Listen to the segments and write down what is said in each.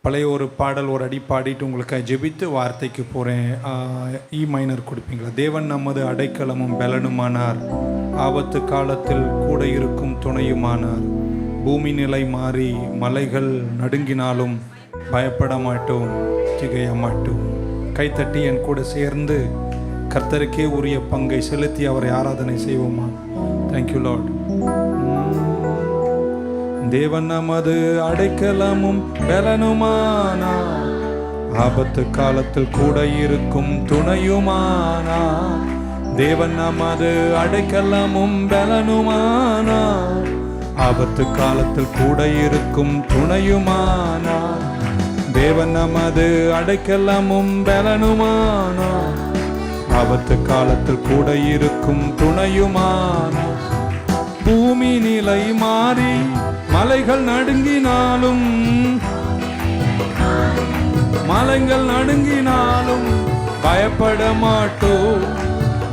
பழைய ஒரு பாடல் ஒரு அடி பாடிட்டு உங்களுக்கு ஜெபித்து வார்த்தைக்கு போகிறேன். இ மைனர் கொடுப்பீங்களா? தேவன் நமது அடைக்கலமும் பலனுமானார், ஆபத்து காலத்தில் கூட இருக்கும் துணையுமானார். பூமி நிலை மாறி மலைகள் நடுங்கினாலும் பயப்பட மாட்டோம், திகைய மாட்டோம். கைத்தட்டி என் கூட சேர்ந்து கர்த்தருக்கே உரிய பங்கை செலுத்தி அவரை ஆராதனை செய்வோமா? Thank you Lord. தேவன் நமது அடைக்கலமும் பலனுமானார், ஆபத்து காலத்தில் கூட இருக்கும் துணையுமானார். தேவன் நமது அடைக்கலமும் பலனுமானார், ஆபத்து காலத்தில் கூட இருக்கும் துணையுமானார். தேவன் நமது அடைக்கலமும் பலனுமானார், ஆபத்து காலத்தில் கூட இருக்கும் துணையுமானார். பூமி நிலை மாறி மலைகள் நடுங்கினாலும் பயப்பட மாட்டோம்,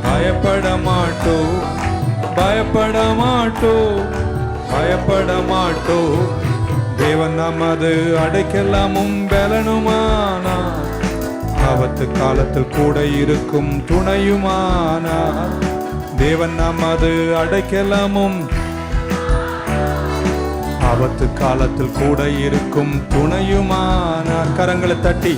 பயப்பட மாட்டோம், பயப்பட மாட்டோம், பயப்பட மாட்டோம். தேவன் நமது அடைக்கலமும் பலனுமானார், ஆபத்து காலத்தில் கூட இருக்கும் துணையுமானார். தேவன் நமது அடைக்கலமும் ஆபத்து காலத்தில் கூட இருக்கும் துணையுமானார். கரங்களை தட்டி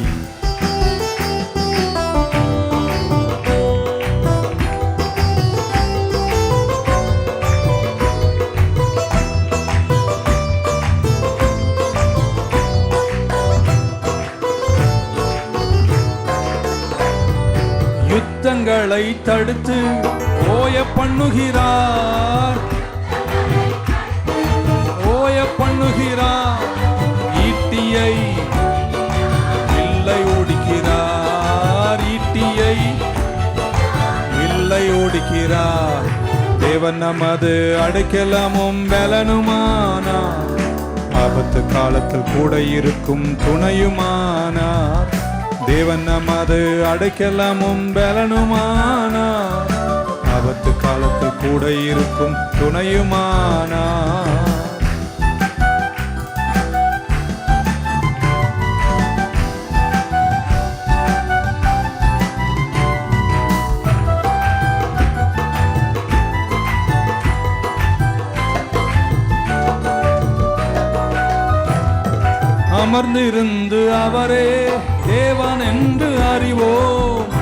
யுத்தங்களை தடுத்து ஓய பண்ணுகிறார், ஓய பண்ணுகிறார். ஈட்டியை வில்லை ஓடிக்கிறார், ஈட்டியை வில்லை ஓடிக்கிறார். தேவன் நமது அடைக்கலமும் பலனுமானார், ஆபத்து காலத்தில் கூட இருக்கும் துணையுமானார். தேவன் நமது அடைக்கலமும் பலனுமானார், ஆபத்து காலத்தில் கூட இருக்கும் துணையுமானார். அமர்ந்திருந்து அவரே தேவன் என்று அறிவோம்,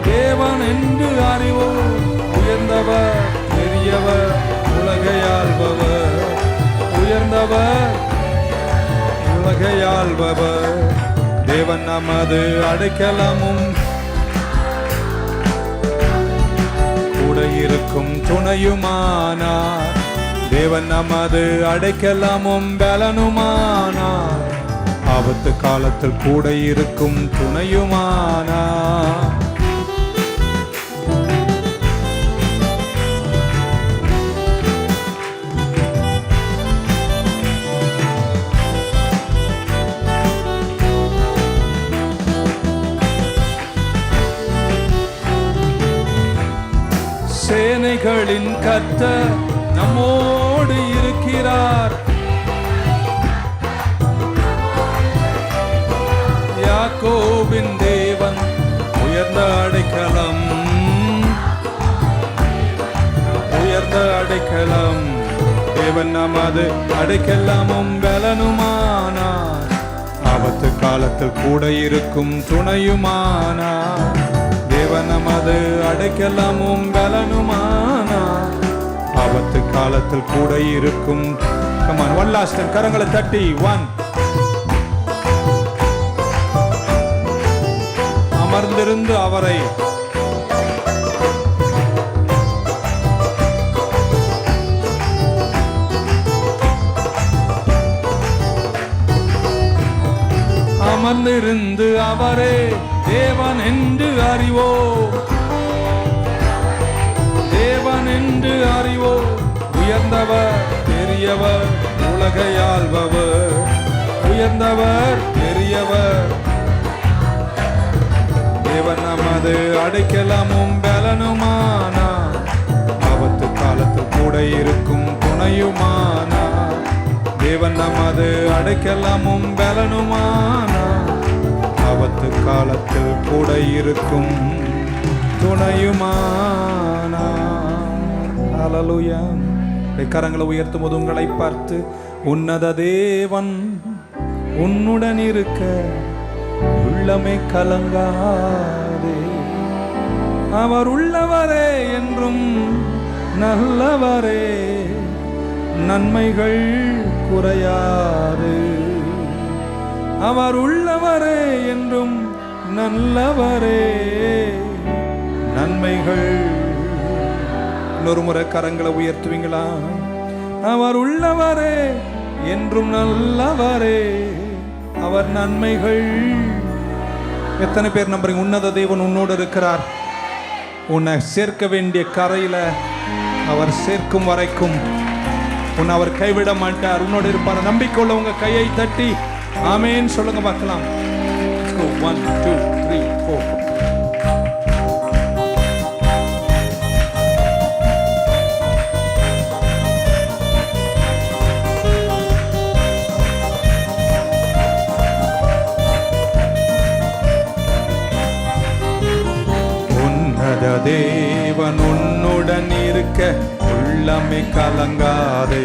தேவன் என்று அறிவோம். உயர்ந்தவர், பெரியவர், உலகையாள்பவர், உயர்ந்தவர், உலகையாள்பவர். தேவன் நமது அடைக்கலமும் கூட இருக்கும் துணையுமானார். தேவன் நமது அடைக்கலமும் பலனுமானார், ஆபத்து காலத்தில் கூட இருக்கும் துணையுமானார். சேனைகளின் கர்த்தர் நம்மோடு இருக்கிறார், யாக்கோபின் தேவன் உயர்ந்த அடைக்கலம், உயர்ந்த அடைக்கலம். தேவன் நமது அடைக்கலமும் பலனுமானார், ஆபத்து காலத்தில் கூட இருக்கும் துணையுமானார். தேவன் நமது அடைக்கலமும் பலனுமானார், ஆபத்து காலத்தில் கூட இருக்கும். Come on, one last time. கரங்களை தட்டி 1. அமர்ந்திருந்து அவரை அமர்ந்திருந்து அவரே தேவன் என்று அறிவோம், தேவன் என்று அறிவோம். உயர்ந்தவர், பெரியவர், உலகையாள்பவர், உயர்ந்தவர், பெரியவர். தேவன் நமது அடைக்கலமும் பலனுமானார், ஆபத்து காலத்தில் கூட இருக்கும் துணையுமானார். தேவன் நமது அடைக்கலமும் பலனுமானார். ஆபத்து காலத்தில் கூட இருக்கும் துணையுமானார். ஹல்லேலூயா. கரங்களை உயர்த்தும் போது உங்களை பார்த்து, உன்னத தேவன் உன்னுடன் இருக்க உள்ளமே கலங்காதே. அவர் உள்ளவரே என்றும் நல்லவரே, நன்மைகள் குறையாது. அவர் உள்ளவரே என்றும் நல்லவரே, நன்மைகள். இன்னொரு முறை கரங்களை உயர்த்துவீங்களா? அவர் உள்ளவரே என்றும் நல்லவரே, அவர் நன்மைகள். எத்தனை பேர் நம்புறீங்க உன்னத தேவன் உன்னோடு இருக்கிறார்? உன்னை சேர்க்க வேண்டிய கரையில அவர் சேர்க்கும் வரைக்கும் உன்னை அவர் கைவிட மாட்டார், உன்னோடு இருப்பார். நம்பிக்கை உள்ள உங்க கையை தட்டி ஆமென் சொல்லுங்க பார்க்கலாம். 1 2 3 4. தேவன் உன்னுடன் இருக்க உள்ளமே கலங்காதே.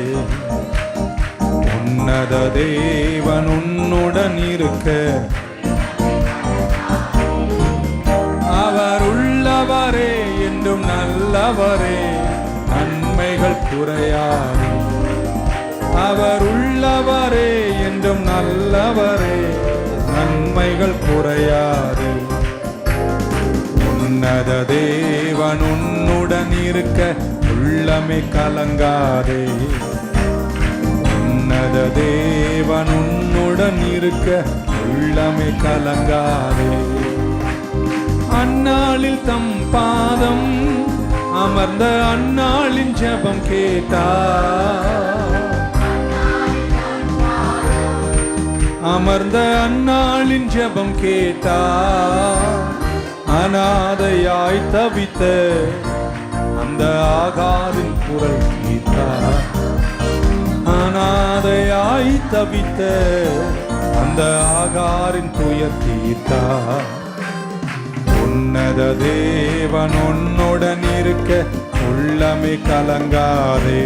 உன்னத தேவன் உன்னுடன் இருக்க அவர் உள்ளவரே என்றும் நல்லவரே, நன்மைகள் குறையாது. அவர் உள்ளவரே என்றும் நல்லவரே, நன்மைகள் குறையாது. உன்னத தேவன் உன்னுடன் இருக்க உள்ளமே கலங்காதே. உன்னத தேவன் உன்னுடன் இருக்க உள்ளமே கலங்காதே. அந்நாளில் தம் பாதம் அமர்ந்த அந்நாளின் ஜெபம் கேட்டார். அமர்ந்த அந்நாளின் ஜெபம் கேட்டார். அநாதையாய் தவித்த அந்த ஆகாரின் குரல் கேட்டார். அநாதையாய் தவித்த அந்த ஆகாரின் துயர் தீர்த்தார். உன்னத தேவன் உன்னுடன் இருக்க உள்ளமே கலங்காதே.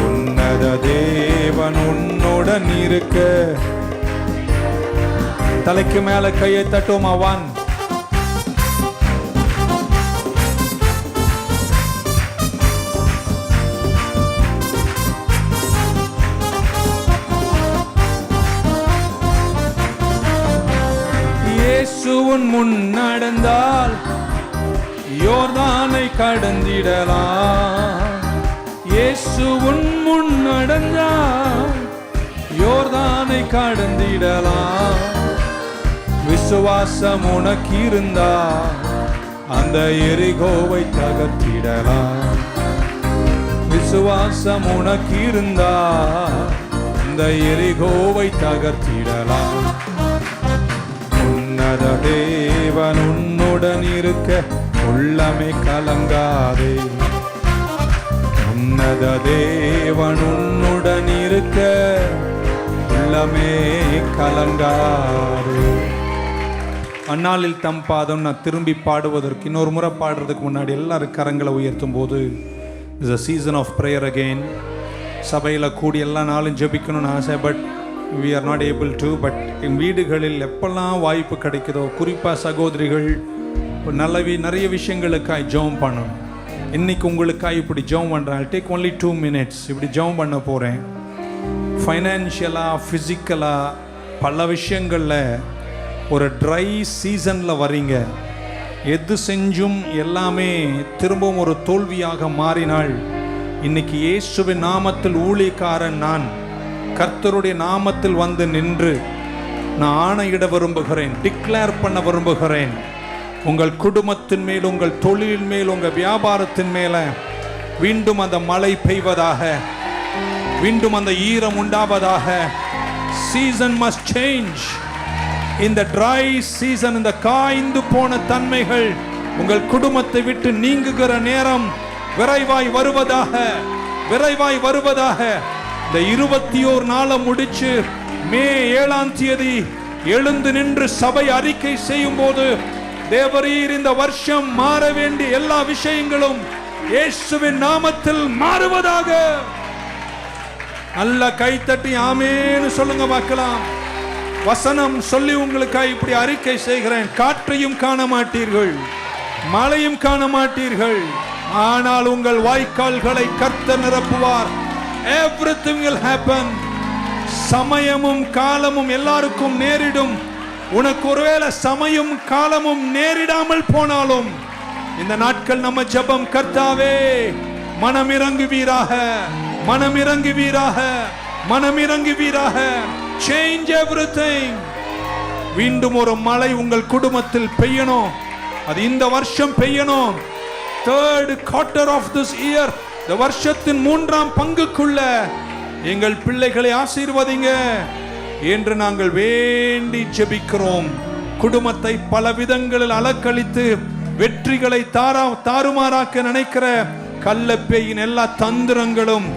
உன்னத தேவன் உன்னுடன் இருக்க. தலைக்கு மேல கையை தட்டுமா? 1 இயேசுவின் முன் நடந்தால் யோர்தானை கடந்திடலாம். இயேசுவின் முன் நடந்தால் யோர்தானை கடந்திடலாம். விசுவாசம் உனக்கு இருந்தா அந்த எரிகோவை தகர்த்திடலாம். விசுவாசம் உனக்கு இருந்தா அந்த எரிகோவை தகர்த்திடலாம். உன்னத தேவன் உன்னுடன் இருக்க உள்ளமே கலங்காதே. உன்னத தேவன் உன்னுடன் இருக்க உள்ளமே கலங்காதே. அந்நாளில் தம் பாதம் நான் திரும்பி பாடுவதற்கு இன்னொரு முறை பாடுறதுக்கு முன்னாடி எல்லாரும் கரங்களை உயர்த்தும் போது is a season of prayer again. சபையில் கூடி எல்லா நாளும் ஜெபிக்கணும்னு ஆசை, but we are not able to. But என் வீடுகளில் எப்பெல்லாம் வாய்ப்பு கிடைக்குதோ, குறிப்பாக சகோதரிகள் நிறைய விஷயங்களுக்காய் ஜெபம் பண்ணணும். இன்னைக்கு உங்களுக்காக இப்படி ஜெபம் பண்ணுறேன். I'll take only 2 minutes. இப்படி ஜெபம் பண்ண போகிறேன். ஃபைனான்ஷியலாக, ஃபிசிக்கலாக, பல விஷயங்களில் ஒரு ட்ரை சீசனில் வரீங்க. எது செஞ்சும் எல்லாமே திரும்பவும் ஒரு தோல்வியாக மாறினாள். இன்னைக்கு இயேசுவின் நாமத்தில் ஊழியக்காரன் நான் கர்த்தருடைய நாமத்தில் வந்து நின்று நான் ஆணையிட விரும்புகிறேன், டிக்ளேர் பண்ண விரும்புகிறேன். உங்கள் குடும்பத்தின் மேல், உங்கள் தொழிலின் மேல், உங்கள் வியாபாரத்தின் மேல மீண்டும் அந்த மழை பெய்வதாக, மீண்டும் அந்த ஈரம் உண்டாவதாக. Season must change. இந்த ட்ரை சீசன், இந்த காய்ந்து போன தன்மைகள் உங்கள் குடும்பத்தை விட்டு நீங்குகிற நேரம் விரைவாய் வருவதாக, விரைவாய் வருவதாக. இந்த 21 நாளை முடிச்சு மே 7ஆம் தேதி எழுந்து நின்று சபை அறிக்கை செய்யும் போது, தேவரீர் இந்த வருஷம் மாற வேண்டிய எல்லா விஷயங்களும் இயேசுவின் நாமத்தில் மாறுவதாக. நல்ல கைத்தட்டி ஆமேன்னு சொல்லுங்க பார்க்கலாம். வசனம் சொல்லி உங்களுக்காக இப்படி அறிக்கை செய்கிறேன். காற்றையும் காண மாட்டீர்கள், மழையும் காண மாட்டீர்கள், ஆனால் உங்கள் வாய்க்கால்களை கர்த்தர் நிரப்புவார். Everything will happen. சமயமும் காலமும் எல்லாருக்கும் நேரிடும். உனக்கு ஒருவேளை சமயம் காலமும் நேரிடாமல் போனாலும் இந்த நாட்கள் நம்ம ஜெபம், கர்த்தாவே மனம் இறங்குவீராக, மனம் இறங்குவீராக, மனம் இறங்குவீராக. Change everything. மீண்டும் ஒரு மழை உங்கள் குடும்பத்தில் பெய்யணும். அது இந்த வருஷம் பெய்யணும். Third quarter of this year, இந்த வருஷத்தின் 3ஆம் பங்குக்குள்ள எங்கள் பிள்ளைகளை ஆசீர்வதிங்க என்று நாங்கள் வேண்டி ஜெபிக்கிறோம். குடும்பத்தை பல விதங்களில் அலக்களித்து வெற்றிகளை தாறுமாறாக்க நினைக்கிற கள்ளப்பேயின் எல்லா தந்திரங்களும்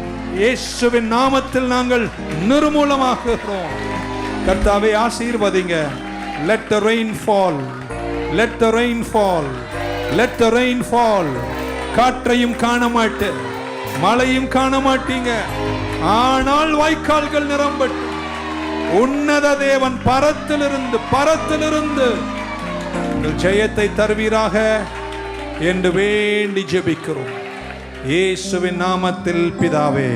இயேசுவின் நாமத்தில் நாங்கள் நிர்மூலமாக்குகிறோம். கர்த்தாவே ஆசீர்வதிங்க. Let the rain fall, let the rain fall, let the rain fall. காற்றையும் காண மாட்டேன், மழையும் காண மாட்டீங்க, ஆனால் வாய்க்கால்கள் நிரம்பட்டும். உன்னத தேவன் பரத்திலிருந்து ஜெயத்தை தருவீராக என்று வேண்டி ஜெபிக்கிறோம் இயேசுவின் நாமத்தில் பிதாவே.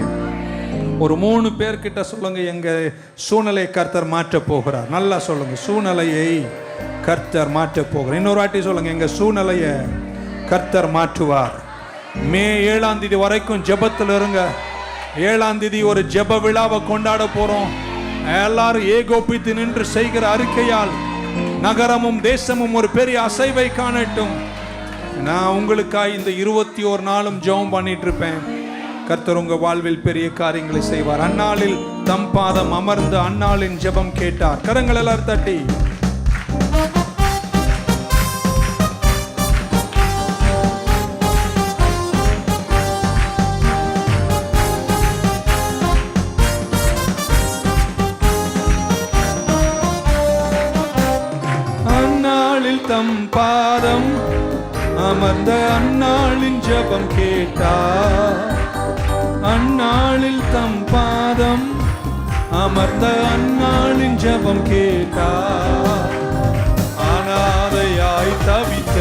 ஒரு 3 பேர்கிட்ட சொல்லுங்க, எங்க சூழ்நிலையை கர்த்தர் மாற்ற போகிறார். நல்லா சொல்லுங்க, சூழ்நிலையை கர்த்தர் மாற்ற போகிறார். இன்னொரு வாட்டி சொல்லுங்க, எங்க சூழ்நிலையை கர்த்தர் மாற்றுவார். மே 7ஆம் தேதி வரைக்கும் ஜெபத்தில் இருங்க. 7ஆம் தேதி ஒரு ஜெப விழாவை கொண்டாட போறோம். எல்லாரும் ஏகோபித்து நின்று செய்கிற அறிக்கையால் நகரமும் தேசமும் ஒரு பெரிய அசைவை காணட்டும். நான் உங்களுக்காக இந்த 21 நாளும் ஜெபம் பண்ணிட்டு இருப்பேன். கர்த்தர் உங்க வாழ்வில் பெரிய காரியங்களை செய்வார். அந்நாளில் தம் பாதம் அமர்ந்து அந்நாளின் ஜெபம் கேட்டார். கரங்கள் எல்லாரும் தட்டி தம் பாதம் அமர்ந்த அந்நாளின் ஜெபம் கேட்டார். அந்நாளில் தம் பாதம் அமர்ந்த அந்நாளின் ஜெபம் கேட்டார். அனாதையாய் தவித்த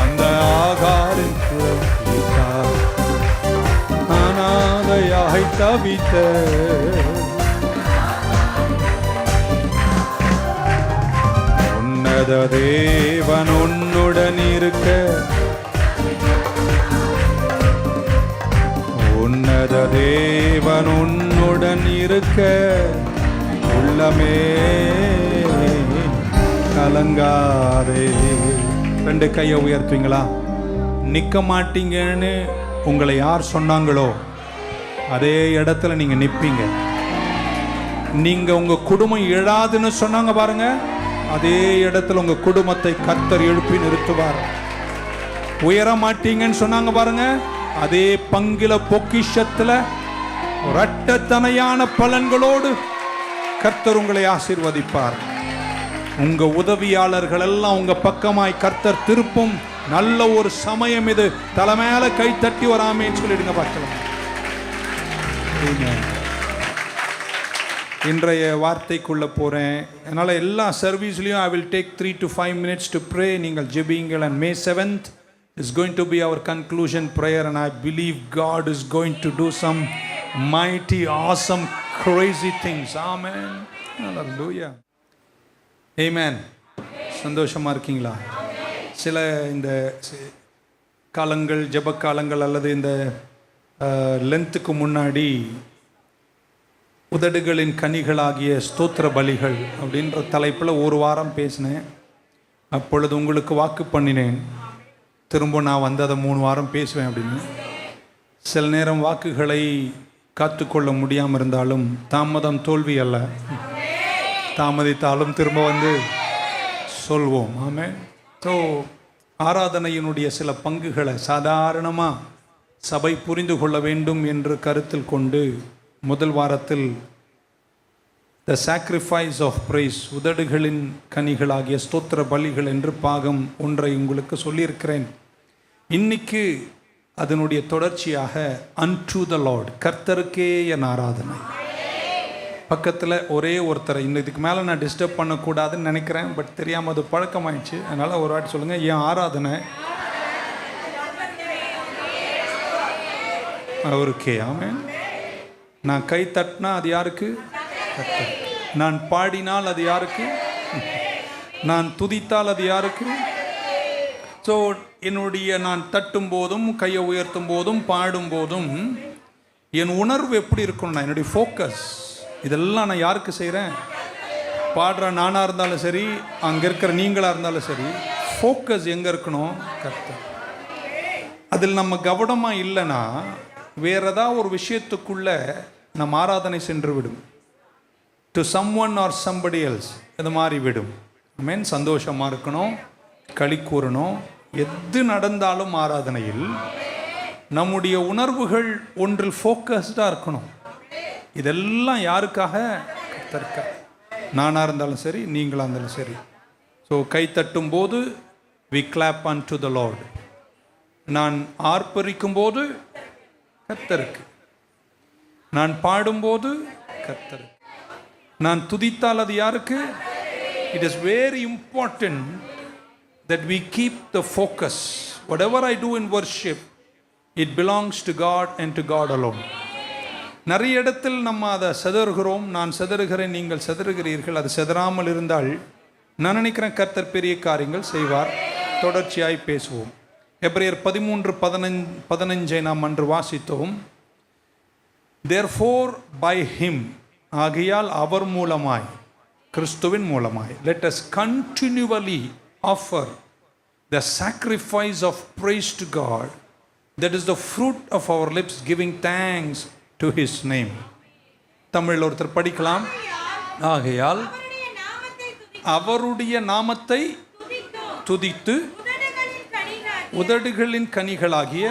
அந்த ஆகாரின் குரல் கேட்டார். அனாதையாய் தவித்த தேவன் உன்னுடன் இருக்க, உன்னத தேவன் உன்னுடன் இருக்க, உள்ளமே கலங்காதே. 2 கையை உயர்த்துவீங்களா? நிற்க மாட்டீங்கன்னு உங்களை யார் சொன்னாங்களோ அதே இடத்துல நீங்க நிற்பீங்க. நீங்க உங்க குடும்பம் எழாதுன்னு சொன்னாங்க பாருங்க, அதே இடத்துல உங்க குடும்பத்தை கர்த்தர் எழுப்பி நிறுத்துவார். உயர மாட்டீங்கன்னு சொன்னாங்க பாருங்க, அதே பங்கில பொக்கிஷத்துல இரட்டத்தனையான பலன்களோடு கர்த்தர் உங்களை ஆசீர்வதிப்பார். உங்க உதவியாளர்கள் எல்லாம் உங்க பக்கமாய் கர்த்தர் திருப்பும் நல்ல ஒரு சமயம் இது. தலைமையில கை தட்டி வராமேன்னு சொல்லிடுங்க பார்க்கலாம். இன்றைய வார்த்தைக்குள்ள போறேன். அதனால எல்லா சர்வீஸ்லயும் I will take 3 to 5 minutes to pray. நீங்கள் ஜெபிங்கள். And May 7th is going to be our conclusion prayer, and I believe God is going to do some mighty, awesome, crazy things. Amen. Hallelujah. Amen. சந்தோஷமா இருக்கீங்களா? சில இந்த காலங்கள், ஜெப காலங்கள் அல்லது இந்த லென்த்துக்கு முன்னாடி உதடுகளின் கனிகளாகிய ஸ்தோத்திர பலிகள் அப்படின்ற தலைப்பில் 1 வாரம் பேசினேன். அப்பொழுது உங்களுக்கு வாக்கு பண்ணினேன், திரும்ப நான் வந்து அதை 3 வாரம் பேசுவேன் அப்படின்னு. சில நேரம் வாக்குகளை காத்துக்கொள்ள முடியாமல் இருந்தாலும் தாமதம் தோல்வி அல்ல, தாமதித்தாலும் திரும்ப வந்து சொல்வோம். ஆமென். ஸோ ஆராதனையினுடைய சில பங்குகளை சாதாரணமாக சபை புரிந்து கொள்ள வேண்டும் என்று கருத்தில் கொண்டு முதல் வாரத்தில் த சாக்ரிஃபைஸ் ஆஃப் பிரைஸ், உதடுகளின் கனிகளாகிய ஸ்தோத்திர பலிகள் என்று பாகம் 1 உங்களுக்கு சொல்லியிருக்கிறேன். இன்னைக்கு அதனுடைய தொடர்ச்சியாக அன்டு த லார்ட், கர்த்தருக்கே என் ஆராதனை. பக்கத்தில் ஒரே ஒருத்தரை இதுக்கு மேலே நான் டிஸ்டர்ப் பண்ணக்கூடாதுன்னு நினைக்கிறேன், பட் தெரியாமல் அது பழக்கமாயிடுச்சு. அதனால் ஒரு வாட்டி சொல்லுங்கள், என் ஆராதனை அவருக்கே. ஆமென். நான் கை தட்டினா அது யாருக்கு? கர்த்தர். நான் பாடினால் அது யாருக்கு? நான் துதித்தால் அது யாருக்கு? ஸோ என்னுடைய நான் தட்டும் போதும் கையை உயர்த்தும் போதும் பாடும் போதும் என் உணர்வு எப்படி இருக்கணும்னா, என்னுடைய ஃபோக்கஸ் இதெல்லாம் நான் யாருக்கு செய்கிறேன்? பாடுற நானாக இருந்தாலும் சரி, அங்கே இருக்கிற நீங்களாக இருந்தாலும் சரி, ஃபோக்கஸ் எங்கே இருக்கணும்? கர்த்தர். அதில் நம்ம கவனமாக இல்லைன்னா வேறு ஏதாவது ஒரு விஷயத்துக்குள்ளே நம்ம ஆராதனை சென்று விடும். To someone or somebody else இது மாதிரி விடும். மீன் சந்தோஷமாக இருக்கணும், களி கூறணும். எது நடந்தாலும் ஆராதனையில் நம்முடைய உணர்வுகள் ஒன்றில் ஃபோக்கஸ்டாக இருக்கணும். இதெல்லாம் யாருக்காக? கர்த்தருக்காக. நானாக இருந்தாலும் சரி, நீங்களாக இருந்தாலும் சரி. ஸோ கை தட்டும் போது we clap unto the Lord. நான் ஆர்ப்பரிக்கும் போது கர்த்தருக்கு, நான் பாடும்போது கர்த்தருக்கு, நான் துதித்தால் அது யாருக்கு? It is very important that we keep the focus. Whatever I do in worship, it belongs to God and to God alone. நிறைய இடத்தில் நம்ம அதை செதறுகிறோம். நான் செதறுகிறேன், நீங்கள் செதறுகிறீர்கள். அது செதறாமல் இருந்தால் நான் நினைக்கிறேன் கர்த்தர் பெரிய காரியங்கள் செய்வார். தொடர்ச்சியாய் பேசுவோம். எபிரேயர் 13:15 நாம் அன்று வாசித்தோம். Therefore by him, ஆகையால் அவர் மூலமாய், கிறிஸ்துவின் மூலமாய், let us continually offer the sacrifice of praise to God, that is the fruit of our lips, giving thanks to his name. தமிழில் ஒருத்தர் படிக்கலாம். ஆகையால் அவருடைய நாமத்தை துதித்து உதடுகளின் கனிகளாகிய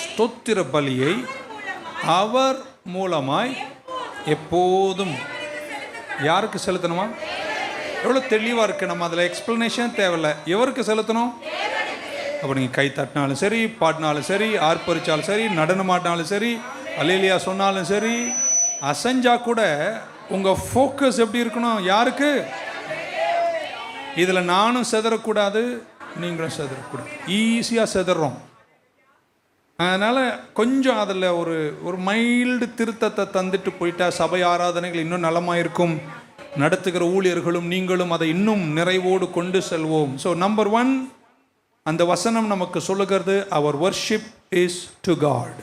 ஸ்தோத்திர பலியை அவர் மூலமாய் எப்போதும் யாருக்கு செலுத்தணுமா? எவ்வளோ தெளிவாக இருக்குது. நம்ம அதில் எக்ஸ்பிளனேஷன் தேவையில்லை. எவருக்கு செலுத்தணும்? அப்போ நீங்கள் கை தட்டினாலும் சரி, பாடினாலும் சரி, ஆர்ப்பரிச்சாலும் சரி, நடனமாட்டினாலும் சரி, அல்லேலூயா சொன்னாலும் சரி, அசைஞ்சா கூட உங்கள் ஃபோக்கஸ் எப்படி இருக்கணும்? யாருக்கு? இதில் நானும் செதறக்கூடாது, நீங்களும் செதறக்கூடாது. ஈஸியாக செதறோம். அதனால் கொஞ்சம் அதில் ஒரு மைல்டு திருத்தத்தை தந்துட்டு போயிட்டா சபை ஆராதனைகள் இன்னும் நலமாக இருக்கும். நடத்துகிற ஊழியர்களும் நீங்களும் அதை இன்னும் நிறைவோடு கொண்டு செல்வோம். ஸோ நம்பர் 1, அந்த வசனம் நமக்கு சொல்லுகிறது, our worship is to God.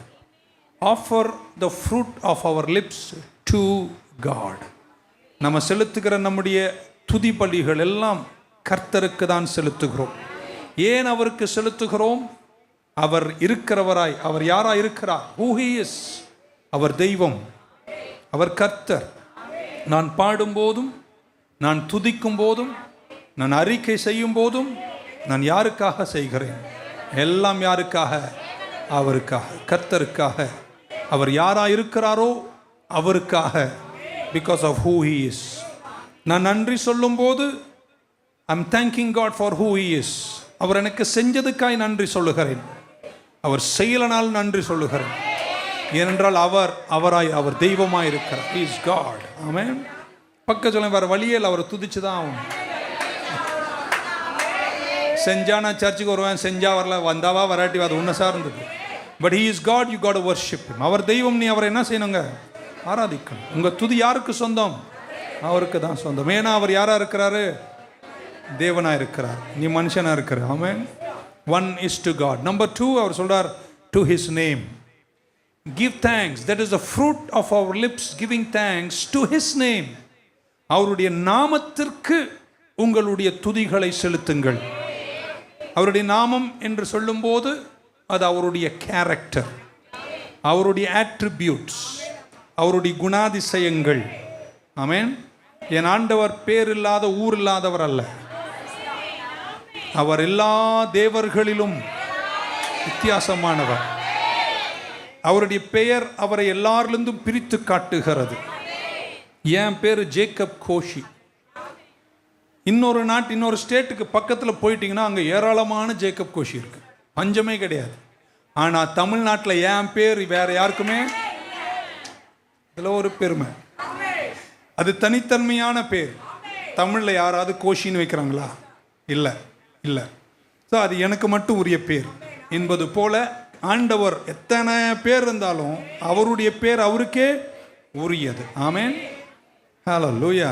Offer the fruit of our lips to God. நம்ம செலுத்துகிற நம்முடைய துதி பலிகள் எல்லாம் கர்த்தருக்கு தான் செலுத்துகிறோம். ஏன் அவருக்கு செலுத்துகிறோம்? அவர் இருக்கிறவராய், அவர் யாராய் இருக்கிறார்? Who he is. அவர் தெய்வம், அவர் கர்த்தர். நான் பாடும்போதும், நான் துதிக்கும் போதும், நான் அறிக்கை செய்யும் போதும் நான் யாருக்காக செய்கிறேன்? எல்லாம் யாருக்காக? அவருக்காக, கர்த்தருக்காக. அவர் யாராய் இருக்கிறாரோ அவருக்காக. Because of who he is. நான் நன்றி சொல்லும் போது I'm thanking God for who he is. அவர் எனக்கு செஞ்சதுக்காய் நன்றி சொல்லுகிறேன். அவர் செயலனால் நன்றி சொல்லுகிறேன். ஏனென்றால் அவர் தெய்வமாய் இருக்கிறார். He is God. ஆமென். பக்கத்தில் வேறு வழியில் அவரை துதிச்சு தான் ஆகணும். செஞ்சா நான் சர்ச்சுக்கு வருவேன், செஞ்சா வரல, வந்தாவா வராட்டி அது உன்னை சார்ந்தது. But he is God, you got to worship him. அவர் தெய்வம், நீ அவரை என்ன செய்யணுங்க? ஆராதிக்கணும். உங்கள் துதி யாருக்கு சொந்தம்? அவருக்கு தான் சொந்தம். ஏன்னா அவர் யாராக இருக்கிறாரு? தேவனாக இருக்கிறார், நீ மனுஷனாக இருக்கிற. ஆமென். 1 is to God. Number 2, அவர் சொல்றார் to his name. Give thanks. That is the fruit of our lips, giving thanks to his name. அவருடைய நாமத்திற்கு உங்களுடைய துதிகளை செலுத்துங்கள். அவருடைய நாமம் என்று சொல்லும்போது அது அவருடைய கேரக்டர், அவருடைய ஆட்ரிபியூட்ஸ், அவருடைய குணாதிசயங்கள். ஆமென். என் ஆண்டவர் பேர் இல்லாத ஊர் இல்லாதவர் அல்ல. அவர் எல்லா தேவர்களிலும் வித்தியாசமானவர். அவருடைய பெயர் அவரை எல்லாரிலிருந்தும் பிரித்து காட்டுகிறது. என் பேர் ஜேக்கப் கோஷி. இன்னொரு ஸ்டேட்டுக்கு பக்கத்தில் போயிட்டீங்கன்னா அங்கே ஏராளமான ஜேக்கப் கோஷி இருக்கு, பஞ்சமே கிடையாது. ஆனால் தமிழ்நாட்டில் என் பேர் வேற யாருக்குமே, இதில் ஒரு பெருமை, அது தனித்தன்மையான பேர். தமிழில் யாராவது கோஷின்னு வைக்கிறாங்களா? இல்லை இல்லை. ஸோ அது எனக்கு மட்டும் உரிய பேர் என்பது போல ஆண்டவர் எத்தனை பேர் இருந்தாலும் அவருடைய பேர் அவருக்கே உரியது. ஆமென், ஹல்லேலூயா.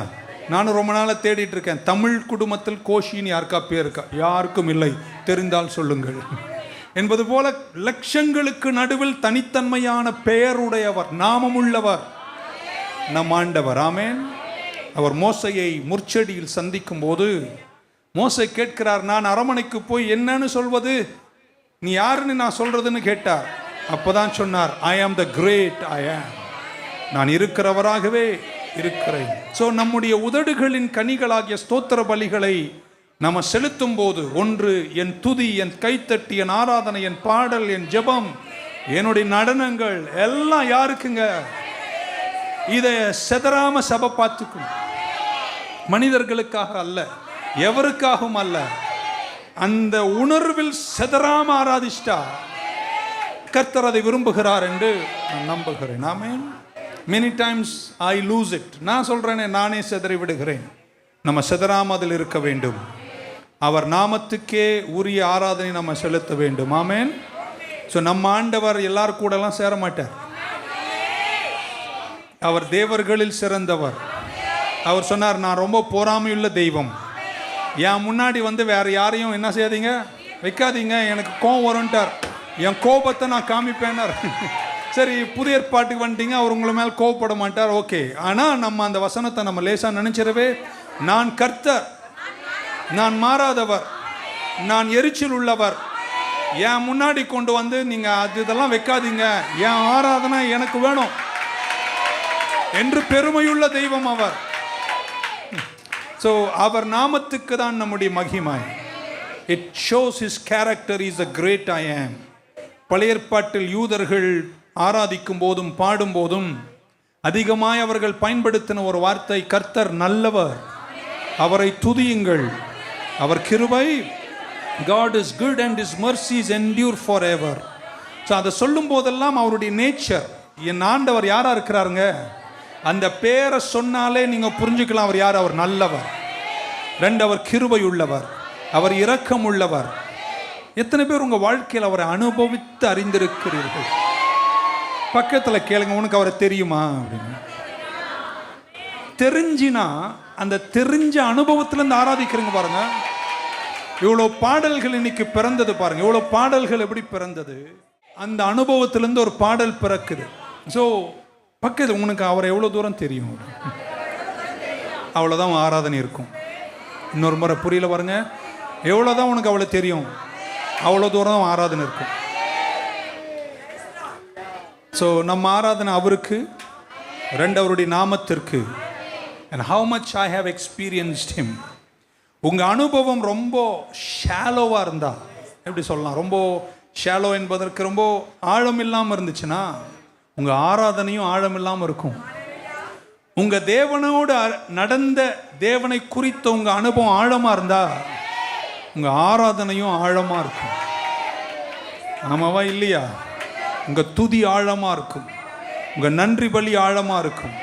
நானும் ரொம்ப நாளாக தேடிட்டு இருக்கேன், தமிழ் குடும்பத்தில் கோஷின்னு யாருக்கா பேர் இருக்கா? யாருக்கும் இல்லை, தெரிந்தால் சொல்லுங்கள் என்பது போல லட்சங்களுக்கு நடுவில் தனித்தன்மையான பெயருடையவர், நாமமுள்ளவர் நம் ஆண்டவர். ஆமென். அவர் மோசையை முற்செடியில் சந்திக்கும் போது மோசை கேட்கிறார், நான் அரமனைக்கு போய் என்னன்னு சொல்வது, நீ யாருன்னு நான் சொல்றதுன்னு கேட்டார். அப்பதான் சொன்னார், ஐ ஆம் த கிரேட் ஐ ஆம், நான் இருக்கிறவராகவே இருக்கிறேன். ஸோ நம்முடைய உதடுகளின் கனிகளாகிய ஸ்தோத்திர பலிகளை நம்ம செலுத்தும் போது, ஒன்று என் துதி, என் கைத்தட்டி, என் ஆராதனை, என் பாடல், என் ஜெபம், என்னுடைய நடனங்கள் எல்லாம் யாருக்குங்க? இதை செதறாம சபை பார்த்துக்கும், மனிதர்களுக்காக அல்ல, எவருக்காகவும் அல்ல. அந்த உணர்வில் செதறாம ஆராதிஷ்டா கர்த்தர் அதை விரும்புகிறார் என்று நான் நம்புகிறேன். Amen. Many times I lose it. நான் சொல்றேனே, நானே செதறி விடுகிறேன். நம்ம செதறாம அதில் இருக்க வேண்டும். அவர் நாமத்துக்கே உரிய ஆராதனை நம்ம செலுத்த வேண்டும். ஆமென். ஸோ நம்ம ஆண்டவர் எல்லாரும் கூடலாம் சேர மாட்டார். அவர் தேவர்களில் சிறந்தவர். அவர் சொன்னார், நான் ரொம்ப பொறாமையுள்ள தெய்வம், என் முன்னாடி வந்து வேற யாரையும் என்ன செய்யாதீங்க, வைக்காதீங்க, எனக்கு கோபம் வரும்ட்டார். என் கோபத்தை நான் காமிப்பேனார். சரி, புதிய ஏற்பாட்டுக்கு வந்துட்டீங்க, அவர் உங்களை மேல் கோபப்பட மாட்டார், ஓகே. ஆனால் நம்ம அந்த வசனத்தை நம்ம லேசாக நினைச்சிடவே, நான் கர்த்தர், நான் மாறாதவர், நான் எரிச்சல் உள்ளவர், என் முன்னாடி கொண்டு வந்து நீங்கள் அது இதெல்லாம் வைக்காதீங்க, என் ஆராதனை எனக்கு வேணும் என்று பெருமையுள்ள தெய்வம் அவர். ஸோ அவர் நாமத்துக்கு தான் நம்முடைய மகிமை. It shows his character is a great I am. பழைய ஏற்பாட்டில் யூதர்கள் ஆராதிக்கும் போதும் பாடும் போதும் அதிகமாய் அவர்கள் பயன்படுத்தின ஒரு வார்த்தை, கர்த்தர் நல்லவர், அவரை துதியுங்கள், அவர் கிருபை, God is good and his mercies endure forever. So அதை சொல்லும் போதெல்லாம் அவருடைய நேச்சர், என் ஆண்டவர் யாரா இருக்கிறாருங்க, அந்த பேரை சொன்னாலே நீங்க புரிஞ்சுக்கலாம் அவர் யார். அவர் நல்லவர். ரெண்டு, அவர் கிருபை உள்ளவர், அவர் இரக்கம் உள்ளவர். எத்தனை பேர் உங்க வாழ்க்கையில் அவரை அனுபவித்து அறிந்திருக்கிறீர்கள்? பக்கத்தில் கேளுங்க, உனக்கு அவரை தெரியுமா அப்படின்னு. தெரிஞ்சினா அந்த தெரிஞ்ச அனுபவத்திலிருந்து ஆராதிக்கிறீங்க பாருங்க. இவ்வளோ பாடல்கள் இன்னைக்கு பிறந்தது பாருங்க, இவ்வளோ பாடல்கள் எப்படி பிறந்தது? அந்த அனுபவத்திலிருந்து ஒரு பாடல் பிறக்குது. ஸோ பக்கத்தில் உனக்கு அவரை எவ்வளோ தூரம் தெரியும், அவ்வளோதான் ஆராதனை இருக்கும். இன்னொரு முறை புரியல பாருங்க, எவ்வளோதான் உனக்கு அவ்வளோ தெரியும், அவ்வளோ தூரம் ஆராதனை இருக்கும். ஸோ நம்ம ஆராதனை அவருக்கு, ரெண்டு அவருடைய நாமத்திற்கு. and how much I have experienced him. உங்கள் அனுபவம் ரொம்ப ஷாலோவாக இருந்தா, எப்படி சொல்லலாம், ரொம்ப ஷாலோ என்பதற்கு ரொம்ப ஆழம் இல்லாமல் இருந்துச்சுன்னா உங்கள் ஆராதனையும் ஆழம் இல்லாமல் இருக்கும். உங்கள் தேவனோடு நடந்த தேவனை குறித்த உங்கள் அனுபவம் ஆழமாக இருந்தா உங்கள் ஆராதனையும் ஆழமாக இருக்கும். ஆமாவா இல்லையா? உங்கள் துதி ஆழமாக இருக்கும், உங்கள் நன்றி பலி ஆழமாக இருக்கும்.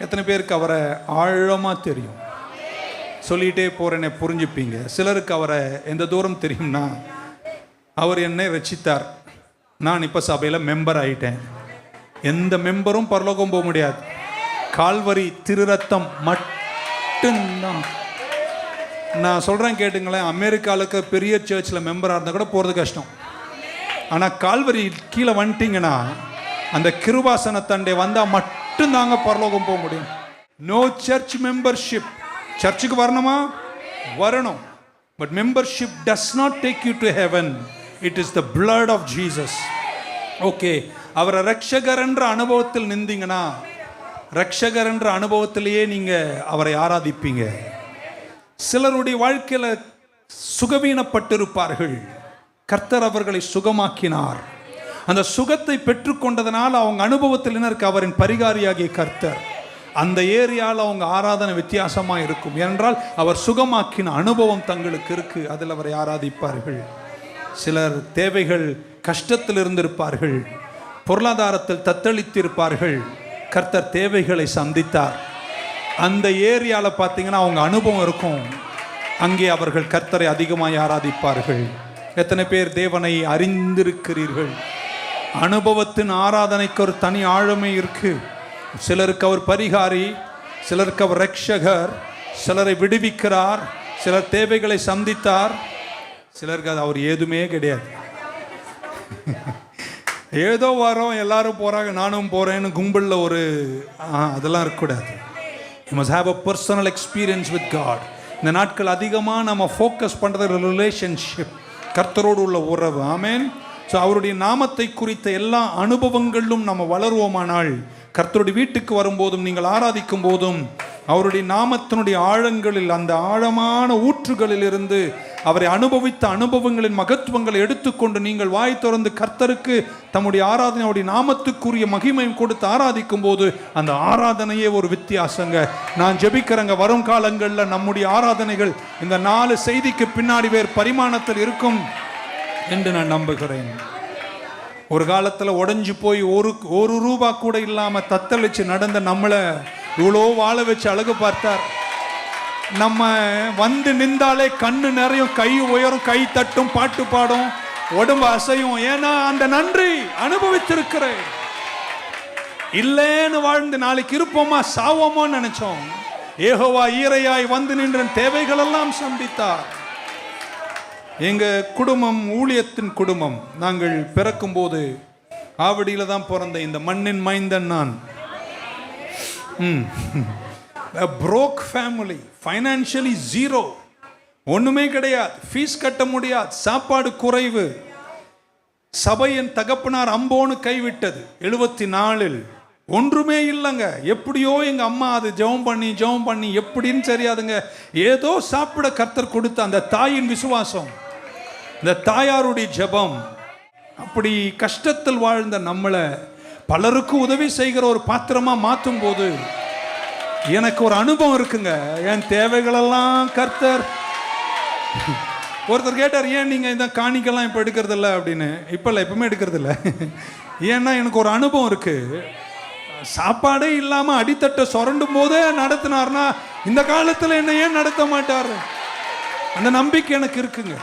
எத்தனை பேருக்கு அவரை ஆழமாக தெரியும்? சொல்லிகிட்டே போகிறேன்னே புரிஞ்சுப்பீங்க. சிலருக்கு அவரை எந்த தூரம் தெரியும்னா, அவர் என்னை ரட்சித்தார், நான் இப்போ சபையில் மெம்பர் ஆகிட்டேன். எந்த மெம்பரும் பரலோகம் போக முடியாது, கால்வரி திருரத்தம் மட்டும்தான். நான் சொல்கிறேன் கேட்டுங்களேன், அமெரிக்காவுக்கு பெரிய சர்ச்சில் மெம்பராக இருந்தால் கூட போகிறது கஷ்டம். ஆனால் கால்வரி கீழே வந்துட்டீங்கன்னா அந்த கிருபாசன தண்டை வந்தால் மட்டும்தாங்க பரலோகம் போக முடியும். No church membership. சர்ச்சுக்கு வரணுமா? வரணும். But membership does not take you to heaven. It is the blood of Jesus. Okay, அவரை ரட்சகர் என்ற அனுபவத்தில் நின்றீங்கன்னா, ரட்சகர் என்ற அனுபவத்திலேயே நீங்கள் அவரை ஆராதிப்பீங்க. சிலருடைய வாழ்க்கையில் சுகவீனப்பட்டிருப்பார்கள், கர்த்தர் அவர்களை சுகமாக்கினார். அந்த சுகத்தை பெற்றுக்கொண்டதனால் அவங்க அனுபவத்தில் என்ன இருக்கு? அவரின் பரிகாரியாகிய கர்த்தர். அந்த ஏரியாவில் அவங்க ஆராதனை வித்தியாசமாக இருக்கும். ஏனென்றால் அவர் சுகமாக்கின அனுபவம் தங்களுக்கு இருக்கு. அதில் அவரை ஆராதிப்பார்கள். சிலர் தேவைகள் கஷ்டத்தில் இருந்திருப்பார்கள், பொருளாதாரத்தில் தத்தளித்திருப்பார்கள். கர்த்தர் தேவைகளை சந்தித்தார். அந்த ஏரியாவில் பார்த்தீங்கன்னா அவங்க அனுபவம் இருக்கும். அங்கே அவர்கள் கர்த்தரை அதிகமாக ஆராதிப்பார்கள். எத்தனை பேர் தேவனை அறிந்திருக்கிறீர்கள்? அனுபவத்தின் ஆராதனைக்கு ஒரு தனி ஆழமை இருக்கு. சிலருக்கு அவர் பரிகாரி, சிலருக்கு அவர் ரட்சகர், சிலரை விடுவிக்கிறார், சிலர் தேவைகளை சந்தித்தார், சிலருக்கு அது அவர் ஏதுமே கிடையாது. ஏதோ வரோம், எல்லாரும் போறாங்க, நானும் போறேன்னு கும்பலில் ஒரு அதெல்லாம் இருக்கக்கூடாது. You must have a personal experience with God. இந்த நாட்கள் அதிகமாக நம்ம ஃபோக்கஸ் பண்ணுறது ரிலேஷன்ஷிப், கர்த்தரோடு உள்ள உறவு. ஆமென். ஸோ அவருடைய நாமத்தை குறித்த எல்லா அனுபவங்களிலும் நம்ம வளருவோமானால், கர்த்தருடைய வீட்டுக்கு வரும்போதும் நீங்கள் ஆராதிக்கும் போதும் அவருடைய நாமத்தினுடைய ஆழங்களில், அந்த ஆழமான ஊற்றுகளில் இருந்து அவரை அனுபவித்த அனுபவங்களின் மகத்துவங்களை எடுத்துக்கொண்டு நீங்கள் வாய் திறந்து கர்த்தருக்கு தம்முடைய ஆராதனை, அவருடைய நாமத்துக்குரிய மகிமையும் கொடுத்து ஆராதிக்கும் போது அந்த ஆராதனையே ஒரு வித்தியாசங்க. நான் ஜெபிக்கிறேங்க, வரும் காலங்களில் நம்முடைய ஆராதனைகள் இந்த 4 செய்திக்கு பின்னாடி வேறு பரிமாணத்தில் இருக்கும் என்று நான் நம்புகிறேன். ஒரு காலத்தில் உடைஞ்சு போய் ஒரு ரூபா கூட இல்லாமல் தத்தளிச்சு நடந்த நம்மளை இவ்வளோ வாழ வச்சு அழகு பார்த்தார். நம்ம வந்து நின்றாலே கண்ணு நிறையும், கை உயரும், கை தட்டும், பாட்டு பாடும், உடம்பு அசையும். ஏன்னா அந்த நன்றி அனுபவித்திருக்கிறேன். இல்லைன்னு வாழ்ந்து நாளைக்கு இருப்போமா சாவோமோன்னு நினைச்சோம். யெகோவா ஈரையாய் வந்து நின்ற தேவைகள் எல்லாம் சந்தித்தார். எங்க குடும்பம் ஊழியத்தின் குடும்பம். நாங்கள் பிறக்கும் போது ஆவடியில தான் பிறந்தேன். இந்த மண்ணின் மைந்தன் நான். A broke family, financially zero, ஒண்ணுமே கிடையாது, ஃபீஸ் கட்ட முடியாது, சாப்பாடு குறைவு. சபையின் தகப்பனார் அம்போன்னு கைவிட்டது 74. ஒன்றுமே இல்லைங்க. எப்படியோ எங்க அம்மா அது ஜெபம் பண்ணி எப்படின்னு தெரியாதுங்க, ஏதோ சாப்பிட கர்த்தர் கொடுத்த அந்த தாயின் விசுவாசம், இந்த தாயாருடைய ஜெபம். அப்படி கஷ்டத்தில் வாழ்ந்த நம்மளை பலருக்கு உதவி செய்கிற ஒரு பாத்திரமா மாற்றும் போது எனக்கு ஒரு அனுபவம் இருக்குங்க. என் தேவைகளெல்லாம் கர்த்தர். ஒருத்தர் கேட்டார், ஏன் நீங்க இந்த காணிக்கெல்லாம் இப்ப எடுக்கிறது இல்லை அப்படின்னு. எப்பவுமே எடுக்கிறது இல்லை. ஏன்னா எனக்கு ஒரு அனுபவம் இருக்கு. சாப்பாடே இல்லாம அடித்தட்டை சுரண்டும் போதே நடத்தினார்னா இந்த காலத்துல என்ன ஏன் நடத்த மாட்டார்? அந்த நம்பிக்கை எனக்கு இருக்குங்க.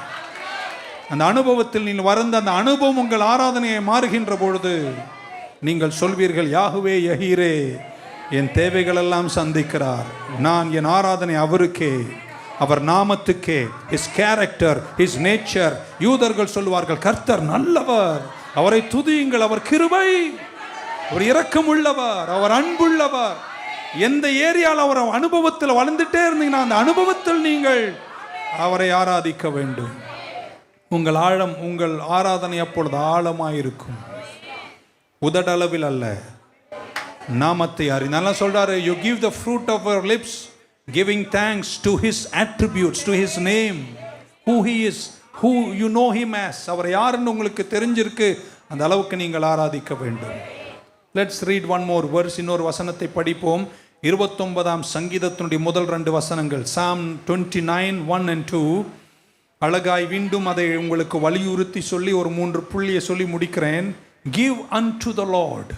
அந்த அனுபவத்தில் நீங்கள் வறந்த அந்த அனுபவம் உங்கள் ஆராதனையை மாறுகின்ற பொழுது நீங்கள் சொல்வீர்கள், யாகுவே யஹீரே, என் தேவைகளெல்லாம் சந்திக்கிறார். நான் என் ஆராதனை அவருக்கே, அவர் நாமத்துக்கே, his character, his nature. யூதர்கள் சொல்வார்கள், கர்த்தர் நல்லவர், அவரை துதியுங்கள், அவர் கிருபை, அவர் இரக்கம் உள்ளவர், அவர் அன்புள்ளவர். எந்த ஏரியாவில் அவர் அனுபவத்தில் வளர்ந்துட்டே இருந்தீங்கன்னா அந்த அனுபவத்தில் நீங்கள் அவரை ஆராதிக்க வேண்டும். உங்கள் ஆழம், உங்கள் ஆராதனை அப்பொழுது ஆழமாயிருக்கும். உதடளவில் அல்ல, நாமத்தை அறிந்தால் சொல்றாரு, you give the fruit of your lips giving thanks to his attributes, to his name, who he is, who you know him as. அவர் யாருன்னு உங்களுக்கு தெரிஞ்சிருக்கு, அந்த அளவுக்கு நீங்கள் ஆராதிக்க வேண்டும். Let's read one more verse. இன்னொரு வசனத்தை படிப்போம். 29ஆம் சங்கீதத்தினுடைய முதல் 2 வசனங்கள். Psalm 29, 1 and 2. அழகாய் மீண்டும் அதை உங்களுக்கு வலியுறுத்தி சொல்லி ஒரு 3 புள்ளியை சொல்லி முடிக்கிறேன். Give unto the Lord.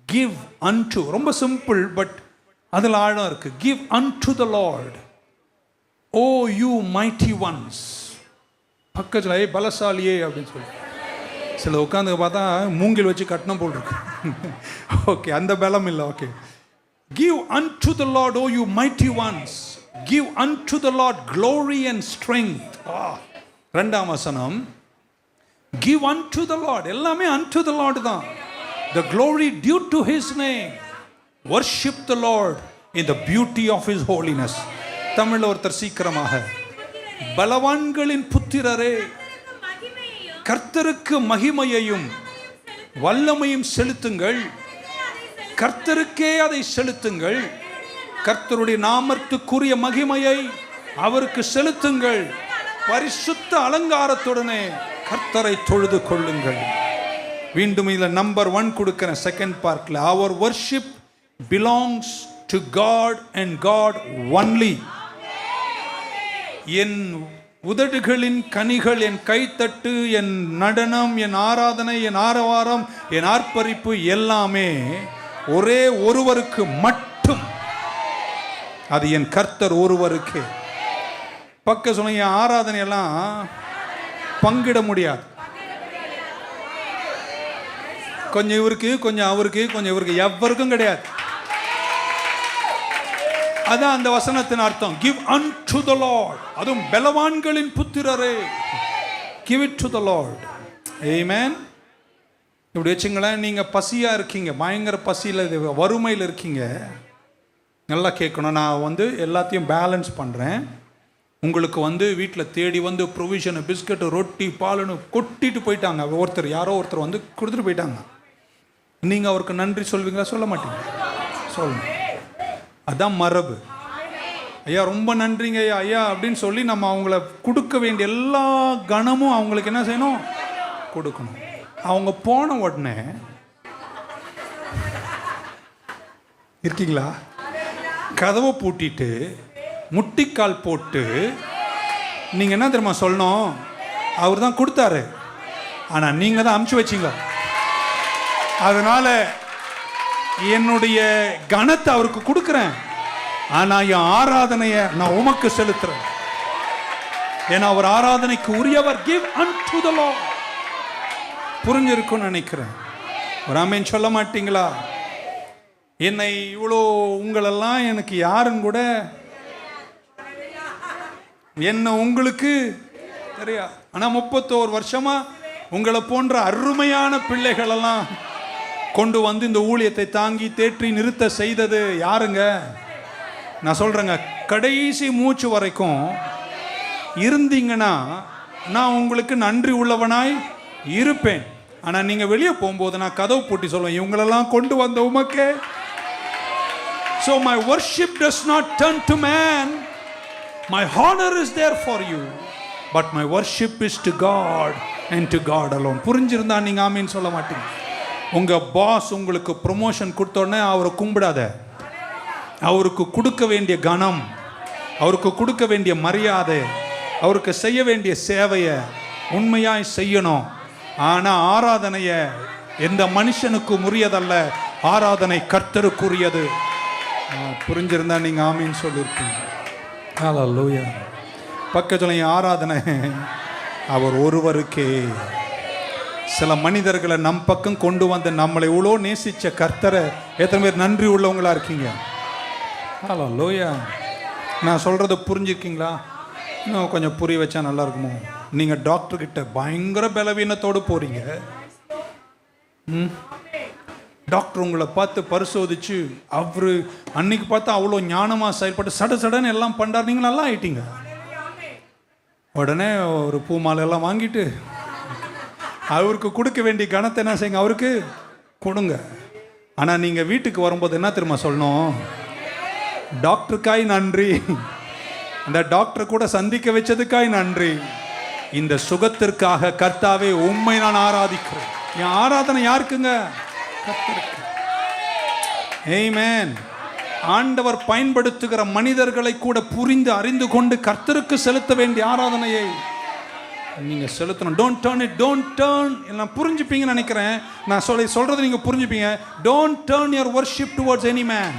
Give unto. ரொம்ப சிம்பிள், பட் அதில் ஆழம் இருக்கு. Give unto the Lord, O you mighty ones. பக்கத்தில் பலசாலியே அப்படின்னு சொல்லி சில உட்காந்து பார்த்தா மூங்கில் வச்சு கட்டணம் போல் இருக்கு. ஓகே, அந்த பலம் இல்லை. Okay, give unto the Lord, O you mighty ones. Give unto the Lord glory and strength. 2ஆம் வசனம், give unto the Lord. எல்லாமே unto the Lord தான். The glory due to his name. Worship the Lord in the beauty of his holiness. தமிழ்ல ஒருத்தர் சீக்கிரமாக, பலவான்களின் புத்திரரே, கர்த்தருக்கு மகிமையையும் வல்லமையும் செலுத்துங்கள், கர்த்தருக்கே அதை செலுத்துங்கள். கர்த்தருடைய நாமத்துக்குரிய மகிமையை அவருக்கு செலுத்துங்கள், பரிசுத்த அலங்காரத்துடனே கர்த்தரை தொழுது கொள்ளுங்கள். மீண்டும் இதில் நம்பர் 1 கொடுக்குறேன். செகண்ட் பார்ட்ல our worship belongs to God and God only. என் உதடுகளின் கனிகள், என் கைத்தட்டு, என் நடனம், என் ஆராதனை, என் ஆரவாரம், என் ஆர்ப்பரிப்பு எல்லாமே ஒரே ஒருவருக்கு மட்டும். அது என் கர்த்தர் ஒருவருக்கு. பக்க சொன்ன ஆராதனை எல்லாம் பங்கிட முடியாது. கொஞ்சம் இவருக்கு, கொஞ்சம் அவருக்கு, கொஞ்சம் இவருக்கு, எவருக்கும் கிடையாது. அதான் அந்த வசனத்தின் அர்த்தம். give unto the Lord. அதுவும் பலவான்களின் புத்திரரே, give it to the Lord. amen. இப்படி வச்சுங்களேன், நீங்க பசியா இருக்கீங்க, பயங்கர பசியில் வறுமையில் இருக்கீங்க. நல்லா கேட்கணும். நான் எல்லாத்தையும் பேலன்ஸ் பண்றேன். உங்களுக்கு வீட்டில் தேடி ப்ரொவிஷனு, பிஸ்கட்டு, ரொட்டி, பாலுன்னு கொட்டிட்டு போயிட்டாங்க. ஒருத்தர், யாரோ ஒருத்தர் கொடுத்துட்டு போயிட்டாங்க. நீங்கள் அவருக்கு நன்றி சொல்வீங்களா? சொல்ல மாட்டீங்க. சொல்லணும். அதான் மரபு. ஐயா ரொம்ப நன்றிங்க ஐயா ஐயா அப்படின்னு சொல்லி நம்ம அவங்கள கொடுக்க வேண்டிய எல்லா கணமும் அவங்களுக்கு என்ன செய்யணும்? கொடுக்கணும். அவங்க போன உடனே இருக்கீங்களா? கதவை பூட்டிட்டு முட்டிக்கால் போட்டு நீங்கள் என்ன தெரியுமா சொல்லணும்? அவர் தான் கொடுத்தாரு, ஆனால் நீங்கள் தான் அமுச்சு வச்சிங்க. அதனால என்னுடைய கணத்தை அவருக்கு கொடுக்குறேன், ஆனால் என் ஆராதனையை நான் உமக்கு செலுத்துறேன். ஏன்னா அவர் ஆராதனைக்கு உரியவர். give unto the Lord. புரிஞ்சிருக்கும்னு நினைக்கிறேன். ஒரு ஆமென் சொல்ல மாட்டீங்களா? என்னை இவ்வளோ உங்களெல்லாம் எனக்கு யாருன்னு கூட என்ன உங்களுக்கு தெரியா. ஆனால் 31 வருஷமா உங்களை போன்ற அருமையான பிள்ளைகளெல்லாம் கொண்டு இந்த ஊழியத்தை தாங்கி தேற்றி நிறுத்த செய்தது யாருங்க? நான் சொல்றேங்க, கடைசி மூச்சு வரைக்கும் இருந்தீங்கன்னா நான் உங்களுக்கு நன்றி உள்ளவனாய் இருப்பேன். ஆனால் நீங்கள் வெளியே போகும்போது நான் கதவு பூட்டி சொல்லுவேன், இவங்களெல்லாம் கொண்டு வந்த உமக்கே. So my worship does not turn to man. My honor is there for you, but my worship is to God and to God alone. புரிஞ்சிருந்தா நீங்க ஆமீன் சொல்ல மாட்டீங்க. உங்க பாஸ் உங்களுக்கு ப்ரொமோஷன் கொடுத்தோடனே அவரை கும்பிடாத. அவருக்கு கொடுக்க வேண்டிய கணம், அவருக்கு கொடுக்க வேண்டிய மரியாதை, அவருக்கு செய்ய வேண்டிய சேவையை உண்மையாய் செய்யணும். ஆனால் ஆராதனையை எந்த மனுஷனுக்கு உரியதல்ல, ஆராதனை கர்த்தருக்குரியது. புரிஞ்சிருந்தா நீங்க ஆமீன் சொல்லியிருப்பீங்க. ஹல்லேலூயா. பக்கத்துல ஆராதனை அவர் ஒருவருக்கே. சில மனிதர்களை நம் பக்கம் கொண்டு வந்து நம்மளை இவ்வளோ நேசிச்ச கர்த்தரை எத்தனை பேர் நன்றி உள்ளவங்களா இருக்கீங்க? ஹல்லேலூயா. நான் சொல்றதை புரிஞ்சிருக்கீங்களா? இன்னும் கொஞ்சம் புரிய வச்சா நல்லா இருக்குமோ? நீங்கள் டாக்டர்கிட்ட பயங்கர பலவீனத்தோடு போறீங்க. டாக்டர் உங்களை பார்த்து பரிசோதிச்சு அவரு அன்னைக்கு பார்த்தா அவ்வளோ ஞானமாக செயல்பட்டு சடன்னு எல்லாம் பண்ணுறாரு. நீங்கள் நல்லா ஆயிட்டீங்க. உடனே ஒரு பூ மாலை எல்லாம் வாங்கிட்டு அவருக்கு கொடுக்க வேண்டிய கணத்தை என்ன செய்யுங்க? அவருக்கு கொடுங்க. ஆனால் நீங்கள் வீட்டுக்கு வரும்போது என்ன தெரியுமா சொல்லணும்? டாக்டருக்காய் நன்றி, அந்த டாக்டர் கூட சந்திக்க வச்சதுக்காய் நன்றி, இந்த சுகத்திற்காக கர்த்தாவே உம்மை நான் ஆராதிக்கிறேன். என் ஆராதனை யாருக்குங்க? கர்த்தருக்கு. ஆமென். ஆண்டவர் பயன்படுத்துகிற மனிதர்களை கூட புரிந்து அறிந்து கொண்டு கர்த்தருக்கு செலுத்த வேண்டிய ஆராதனையை நீங்க செலுத்தணும். Don't turn it, don't turn. நான் புரிஞ்சுப்பீங்கன்னு நினைக்கிறேன். நான் சொல்றது நீங்க புரிஞ்சுப்பீங்க. Don't turn your worship towards any man,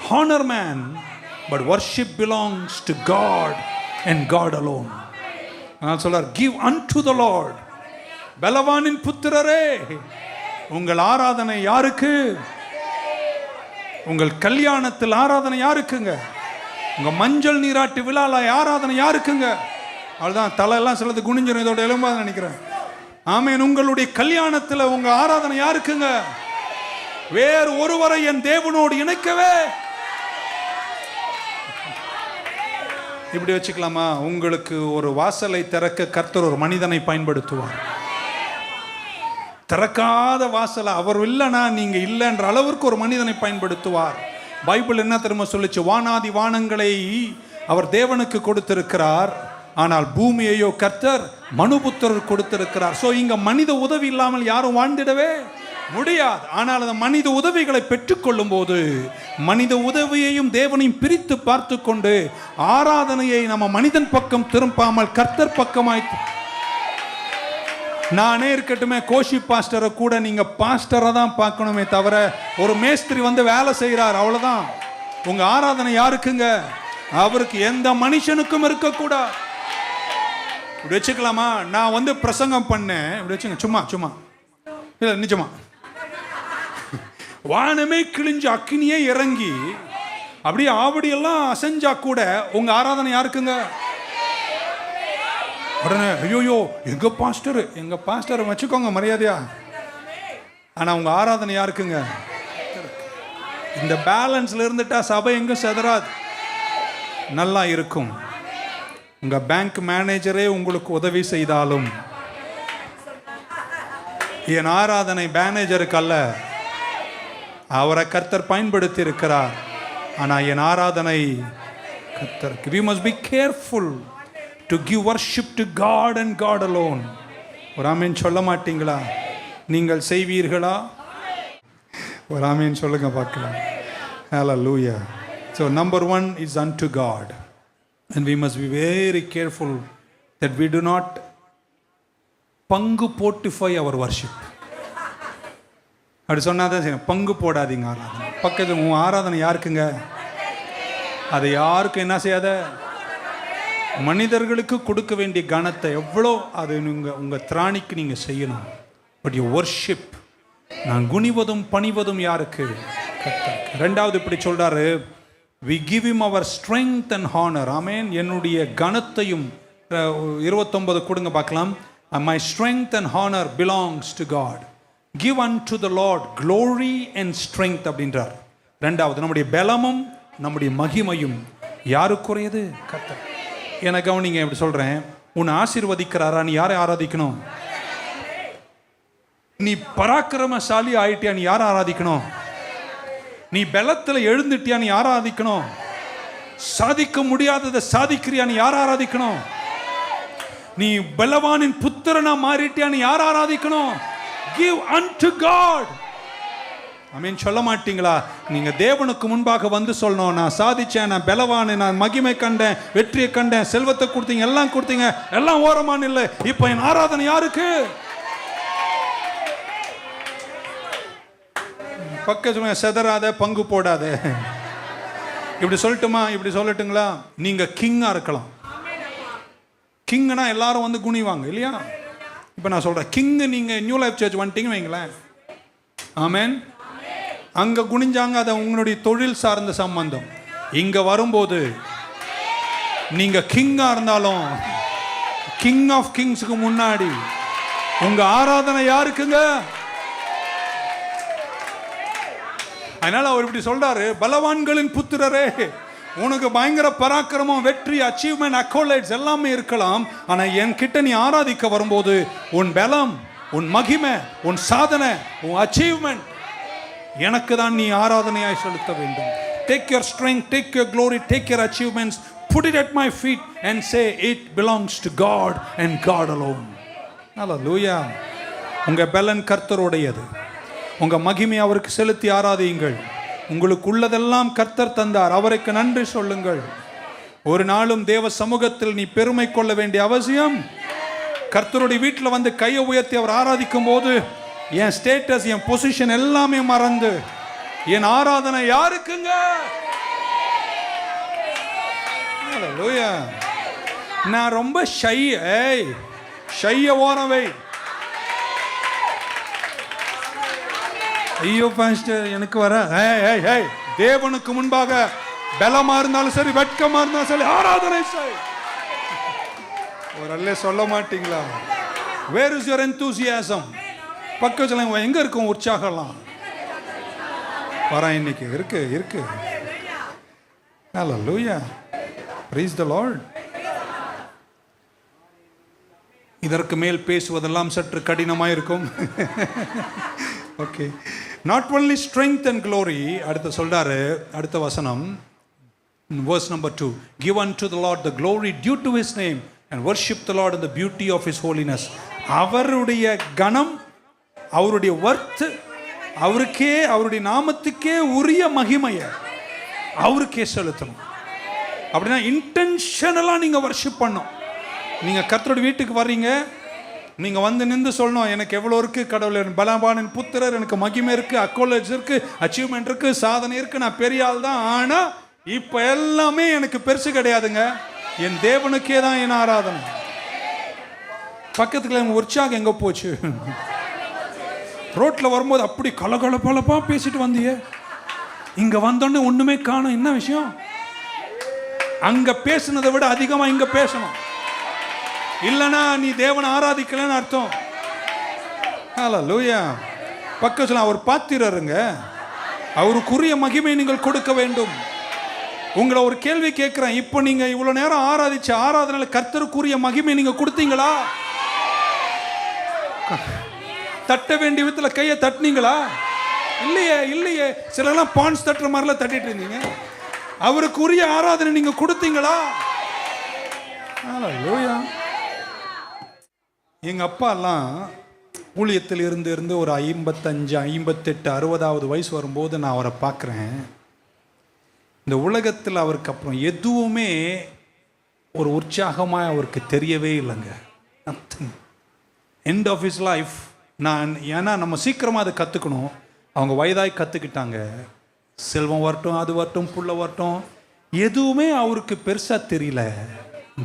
honour man, but worship belongs to God and God alone. நான் சொல்றார், கிவ் unto the Lord. பலவானின் புத்திரரே, உங்கள் ஆராதனை யாருக்கு? உங்கள் கல்யாணத்தில் ஆராதனை யாருக்குங்க? உங்க மஞ்சள் நீராட்டு விழால ஆராதனை யாருக்குங்க? அதுதான் தலையெல்லாம் சிலது குனிஞ்சிரும், இதோட எலும்பாக நினைக்கிறேன். ஆமேன். உங்களுடைய கல்யாணத்தில் உங்க ஆராதனை யாருக்குங்க? வேறு ஒருவரை என் தேவனோடு இணைக்கவே. இப்படி வச்சுக்கலாமா? உங்களுக்கு ஒரு வாசலை திறக்க கர்த்தர் ஒரு மனிதனை பயன்படுத்துவார். திறக்காத வாசலை அவர் இல்லைனா நீங்க இல்லைன்ற அளவிற்கு ஒரு மனிதனை பயன்படுத்துவார். பைபிள் என்ன தெரியுமா சொல்லுச்சு? வானாதி வானங்களை அவர் தேவனுக்கு கொடுத்திருக்கிறார், ஆனால் பூமியையோ கர்த்தர் மனுபுத்திரர் கொடுத்திருக்கிறார். ஸோ இங்க மனித உதவி இல்லாமல் யாரும் வாழ்ந்திடவே முடியாது. ஆனால் அந்த மனித உதவிகளை பெற்றுக்கொள்ளும் போது மனித உதவியையும் தேவனையும் பிரித்து பார்த்து கொண்டு ஆராதனையை நம்ம மனிதன் பக்கம் திரும்பாமல் கர்த்தர் பக்கமாய், நானே இருக்கட்டுமே கோஷி பாஸ்டரை கூட நீங்க பாஸ்டரை தான் பார்க்கணுமே தவிர ஒரு மேஸ்திரி வந்து வேலை செய்கிறார் அவ்வளவுதான். உங்க ஆராதனை யாருக்குங்க? அவருக்கு, எந்த மனுஷனுக்கும் இருக்கக்கூடாது. இப்படி வச்சுக்கலாமா? நான் வந்து பிரசங்கம் பண்ணேன், இப்படி வச்சுங்க, சும்மா சும்மா இல்லை நிஜமா, வானமே கிழிஞ்சு அக்கினியே இறங்கி அப்படியே ஆவடியெல்லாம் அசைஞ்சா கூட உங்க ஆராதனை யாருக்குங்க? உடனே ஐயோயோ எங்க பாஸ்டர் வச்சுக்கோங்க மரியாதையா. ஆனா உங்க ஆராதனை யாருக்குங்க? இந்த பேலன்ஸ்ல இருந்துட்டா சபை எங்கும் செதறாது, நல்லா இருக்கும். உங்க பேங்க் மேனேஜரே உங்களுக்கு உதவி செய்தாலும் என் ஆராதனை மேனேஜருக்கு அல்ல, அவரை கர்த்தர் பயன்படுத்தி இருக்கிறார். ஆனா என் ஆராதனை கர்த்தருக்கு. We must be careful to give worship to God and God alone. ஒரு ஆமீன் சொல்ல மாட்டீங்களா? நீங்கள் செய்வீர்களா? ஒரு ஆமீன் சொல்லுங்க பார்க்கலாம். Hallelujah. So number 1 is unto God, and we must be very careful that we do not பங்கு போட்டிஃபை our worship. அப்படி சொன்னாதான் சரி, பங்கு போடாதீங்க ஆராதனை. பக்கத்தில் உன் ஆராதனை யாருக்குங்க? அதை யாருக்கும் என்ன செய்யாத, மனிதர்களுக்கு கொடுக்க வேண்டிய கனத்தை எவ்வளோ அது உங்கள் திராணிக்கு நீங்கள் செய்யணும். பட் யூ வர்ஷிப், நான் குனிவதும் பணிவதும் யாருக்கு? கர்த்தருக்கு. ரெண்டாவது இப்படி சொல்றாரு, we give him our strength and honor. ஆமென். என்னுடைய கனத்தையும் 29 கொடுங்க பார்க்கலாம். My strength and honor belongs to God. Give unto the Lord glory and strength அப்படின்றார். ரெண்டாவது, நம்முடைய பலமும் நம்முடைய மகிமையும் யாருக்குரியது? கர்த்தர். என கவனிங்க, எப்படி சொல்றேன், உன்னை ஆசீர்வதிக்கிறாரா? நீ யாரை ஆராதிக்கணும்? நீ பராக்கிரமசாலி ஆயிட்டியா? நீ யாரை ஆராதிக்கணும்? நீ பலத்தில் எழுந்துட்டியா? நீ யாரை ஆராதிக்கணும்? சாதிக்க முடியாததை சாதிக்கிறியா? நீ யாரை ஆராதிக்கணும்? நீ பலவானின் புத்திரனா மாறிட்டியா? நீ யாரை ஆராதிக்கணும்? Give unto God. ஆமென் சொல்ல மாட்டீங்களா? நீங்க தேவனுக்கு முன்பாக வந்து சொல்லணும், நான் சாதிச்சேன், நான் பலவான், நான் மகிமை கண்டேன், வெற்றியை கண்டேன், செல்வத்தை கொடுத்தீங்க, எல்லாம் கொடுத்தீங்க, எல்லாம் ஓரமான இல்லை. இப்போ என் ஆராதனை யாருக்கு? பக்கத்துல செதறாத, பங்கு போடாத. இப்படி சொல்லட்டுமா? இப்படி சொல்லட்டுங்களா? நீங்க கிங்கா இருக்கலாம். கிங்னா எல்லாரும் வந்து குனிவாங்க இல்லையா? இப்போ நான் சொல்றேன், கிங் நீங்க நியூ லைஃப் சர்ச் வந்துட்டீங்கன்னு வைங்களேன், ஆமென், அங்க குனிஞ்சாங்க, அது உங்களுடைய தொழில் சார்ந்த சம்பந்தம். இங்க வரும்போது நீங்க கிங்கா இருந்தாலும் கிங் ஆஃப் கிங்ஸ்க்கு முன்னாடி உங்க ஆராதனை யாருக்குங்க? அதனால அவர் இப்படி சொல்றாரு, பலவான்களின் புத்திரரே, உனக்கு பயங்கர பராக்கிரமம், வெற்றி, அச்சீவ்மெண்ட், அக்கோலைட்ஸ் எல்லாமே இருக்கலாம். ஆனா என் கிட்ட நீ ஆராதிக்க வரும்போது உன் பலம், உன் மகிமை, உன் சாதனை, உன் அச்சீவ்மெண்ட் எனக்கு தான் நீ ஆராதனையாய் செலுத்த வேண்டும். Take your strength, take your glory, take your achievements, put it at my feet and say it belongs to God and God alone. Hallelujah. உங்க பலன் கர்த்தருடையது, உங்க மகிமை அவருக்கு செலுத்தி ஆராதியுங்கள். உங்களுக்கு உள்ளதெல்லாம் கர்த்தர் தந்தார், அவருக்கு நன்றி சொல்லுங்கள். ஒரு நாளும் தேவ சமூகத்தில் நீ பெருமை கொள்ள வேண்டிய அவசியம். கர்த்தருடைய வீட்டில் வந்து கையை உயர்த்தி அவர் ஆராதிக்கும் போது என் ஸ்டேட்டஸ், என் பொசிஷன் எல்லாமே மறந்து என் ஆராதனை யாருக்குங்க? நான் ரொம்ப ஷைய ஓரவை. ஐயோ பாஸ்டர் எனக்கு வர, தேவனுக்கு முன்பாக பலமா இருந்தாலும் சரி, வெட்கமா இருந்தாலும் சரி, ஆராதனை செய். ஒரு அல்ல சொல்ல மாட்டீங்களா? Where is your enthusiasm? பக்கத்துல எங்க இருக்கும் உற்சாகம்லாம்? வர இன்னைக்கு இருக்கு. Hallelujah, praise the Lord. இதற்கு மேல் பேசுவதெல்லாம் சற்று கடினமாக இருக்கும். Okay, not only strength and glory. அடுத்து சொல்றாரு, அடுத்த வசனம், verse number 2, give unto the Lord the glory due to his name and worship the Lord in the beauty of his holiness. அவருடைய கணம், அவருடைய வர்த், அவருக்கே, அவருடைய நாமத்துக்கே உரிய மகிமையை அவருக்கே செலுத்தணும். அப்படின்னா இன்டென்ஷனலாக நீங்கள் வர்ஷிப் பண்ணணும். நீங்கள் கர்த்தருடைய வீட்டுக்கு வர்றீங்க, நீங்கள் வந்து நின்று சொல்லணும், எனக்கு எவ்வளோ இருக்குது கடவுள், பலவானின் புத்திரர், எனக்கு மகிமை இருக்குது, அக்கோலேஜ் இருக்குது, அச்சீவ்மெண்ட் இருக்குது, சாதனை இருக்குது, நான் பெரிய ஆள் தான். ஆனால் இப்போ எல்லாமே எனக்கு பெருசு கிடையாதுங்க, என் தேவனுக்கே தான் என் ஆராதனை. பக்கத்தில் எங்கள் உற்சாகம் எங்கே போச்சு? ரோட்டில் வரும்போது அப்படி கலகலப்பா பேசிட்டு வந்தியே, இங்கே வந்தோடனே ஒன்றுமே காணும். என்ன விஷயம்? அங்கே பேசுனதை விட அதிகமாக இங்கே பேசணும். இல்லைனா நீ தேவனை ஆராதிக்கலன்னு அர்த்தம். ஹல்லேலூயா. பக்கத்தில் அவர் பாத்திரருங்க, அவருக்குரிய மகிமை நீங்கள் கொடுக்க வேண்டும். உங்களை ஒரு கேள்வி கேட்குறேன், இப்போ நீங்கள் இவ்வளோ நேரம் ஆராதிச்ச ஆராதனையில் கர்த்தருக்குரிய மகிமை நீங்கள் கொடுத்தீங்களா? தட்ட வேண்டிய விதத்தில் கையை தட்டினீங்களா? இல்லையே. சிலர்லாம் பான்ஸ் தட்டுற மாதிரிலாம் தட்டிட்டு இருந்தீங்க. அவருக்குரிய ஆராதனை நீங்கள் கொடுத்தீங்களா? ஹல்லேலூயா. எங்கள் அப்பாலாம் ஊழியத்தில் இருந்து ஒரு 55, 58, 60வது வயசு வரும்போது நான் அவரை பார்க்குறேன். இந்த உலகத்தில் அவருக்கு அப்புறம் எதுவுமே ஒரு உற்சாகமாக அவருக்கு தெரியவே இல்லைங்க. Nothing. End of his life. ஏன்னா நம்ம சீக்கிரமாக அதை கற்றுக்கணும். அவங்க வயதாய் கற்றுக்கிட்டாங்க. செல்வம் வரட்டும், அது வரட்டும், புள்ள வரட்டும், எதுவுமே அவருக்கு பெருசாக தெரியல.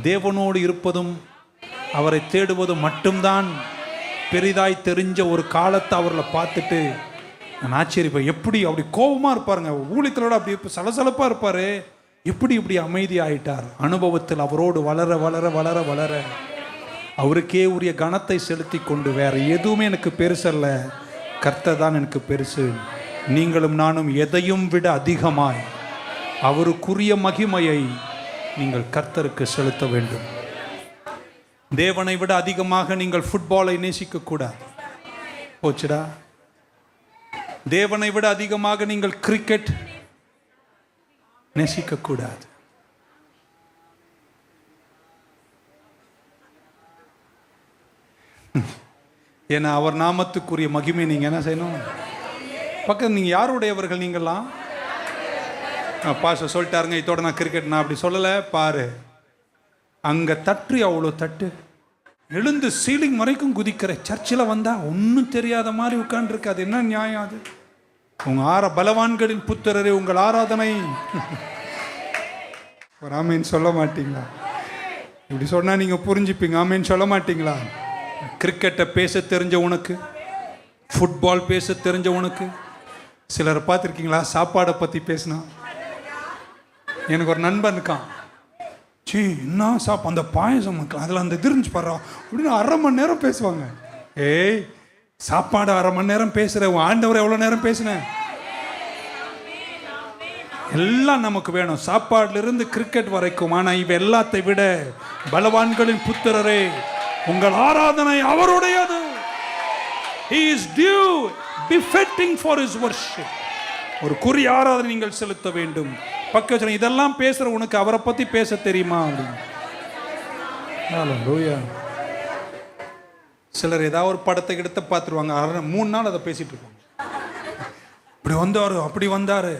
தேவனோடு இருப்பதும் அவரை தேடுவதும் மட்டும்தான் பெரிதாய் தெரிஞ்ச ஒரு காலத்தை அவரில் பார்த்துட்டு நான் ஆச்சரியப்பேன். எப்படி அப்படி கோபமாக இருப்பாருங்க, ஊழியத்தோட அப்படி சலசலப்பாக இருப்பார், இப்படி அமைதியாயிட்டார். அனுபவத்தில் அவரோடு வளர வளர வளர வளர அவருக்கே உரிய கணத்தை செலுத்தி கொண்டு, வேற எதுவுமே எனக்கு பெருசல்ல, கர்த்தர் தான் எனக்கு பெருசு. நீங்களும் நானும் எதையும் விட அதிகமாய் அவருக்குரிய மகிமையை நீங்கள் கர்த்தருக்கு செலுத்த வேண்டும். தேவனை விட அதிகமாக நீங்கள் ஃபுட்பாலை நேசிக்க கூடாது. போச்சுடா. தேவனை விட அதிகமாக நீங்கள் கிரிக்கெட் நேசிக்க கூடாது. ஏன்னா அவர் நாமத்துக்குரிய மகிமை நீங்க என்ன செய்யணும்? பக்கத்து நீங்கள் யாருடையவர்கள்? நீங்களாம் பாஸ்டர் சொல்லிட்டாருங்க, இதோட நான் கிரிக்கெட் நான் அப்படி சொல்லலை. பாரு, அங்கே தட்டு அவ்வளோ தட்டு, எழுந்து சீலிங் வரைக்கும் குதிக்கிற சர்ச்சில் வந்தால் ஒன்றும் தெரியாத மாதிரி உட்காந்துருக்கு. அது என்ன நியாயம்? அது உங்கள் பலவான்களின் புத்திரரே, உங்கள் ஆராதனை. ஒரு ஆமீன் சொல்ல மாட்டீங்களா? இப்படி சொன்னால் நீங்கள் புரிஞ்சுப்பீங்க. ஆமீன் சொல்ல மாட்டீங்களா? கிரிக்கெட்டை பேச தெரிஞ்ச உனக்கு, ஃபுட்பால் பேச தெரிஞ்ச உனக்கு, சிலரை பார்த்துருக்கீங்களா சாப்பாடை பற்றி பேசினா? எனக்கு ஒரு நண்பன் இருக்கான், என்ன அந்த பாயசம் அதில் அந்த எதிர்ந்து படுறோம் அப்படின்னு 1/2 மணி நேரம் பேசுவாங்க. ஏய், சாப்பாடு 1/2 மணி நேரம் பேசுகிற ஆண்டவர் எவ்வளோ நேரம் பேசினேன்? எல்லாம் நமக்கு வேணும், சாப்பாடுலேருந்து கிரிக்கெட் வரைக்கும். ஆனால் இவ எல்லாத்தை விட பலவான்களின் புத்திரரே, உங்கள் ஆராதனை அவருடையது. He is due, befitting for his worship. ஒரு குறிய ஆராதனை நீங்கள் செலுத்த வேண்டும். பக்கத்தில் இதெல்லாம் பேசுற உனக்கு அவரை பத்தி பேச தெரியுமா அப்படின்னு. சிலர் ஏதாவது ஒரு படத்தை எடுத்து பார்த்துருவாங்க, 3 நாள் அதை பேசிட்டு இருப்பாங்க. இப்படி வந்தாரு, அப்படி வந்தாரு.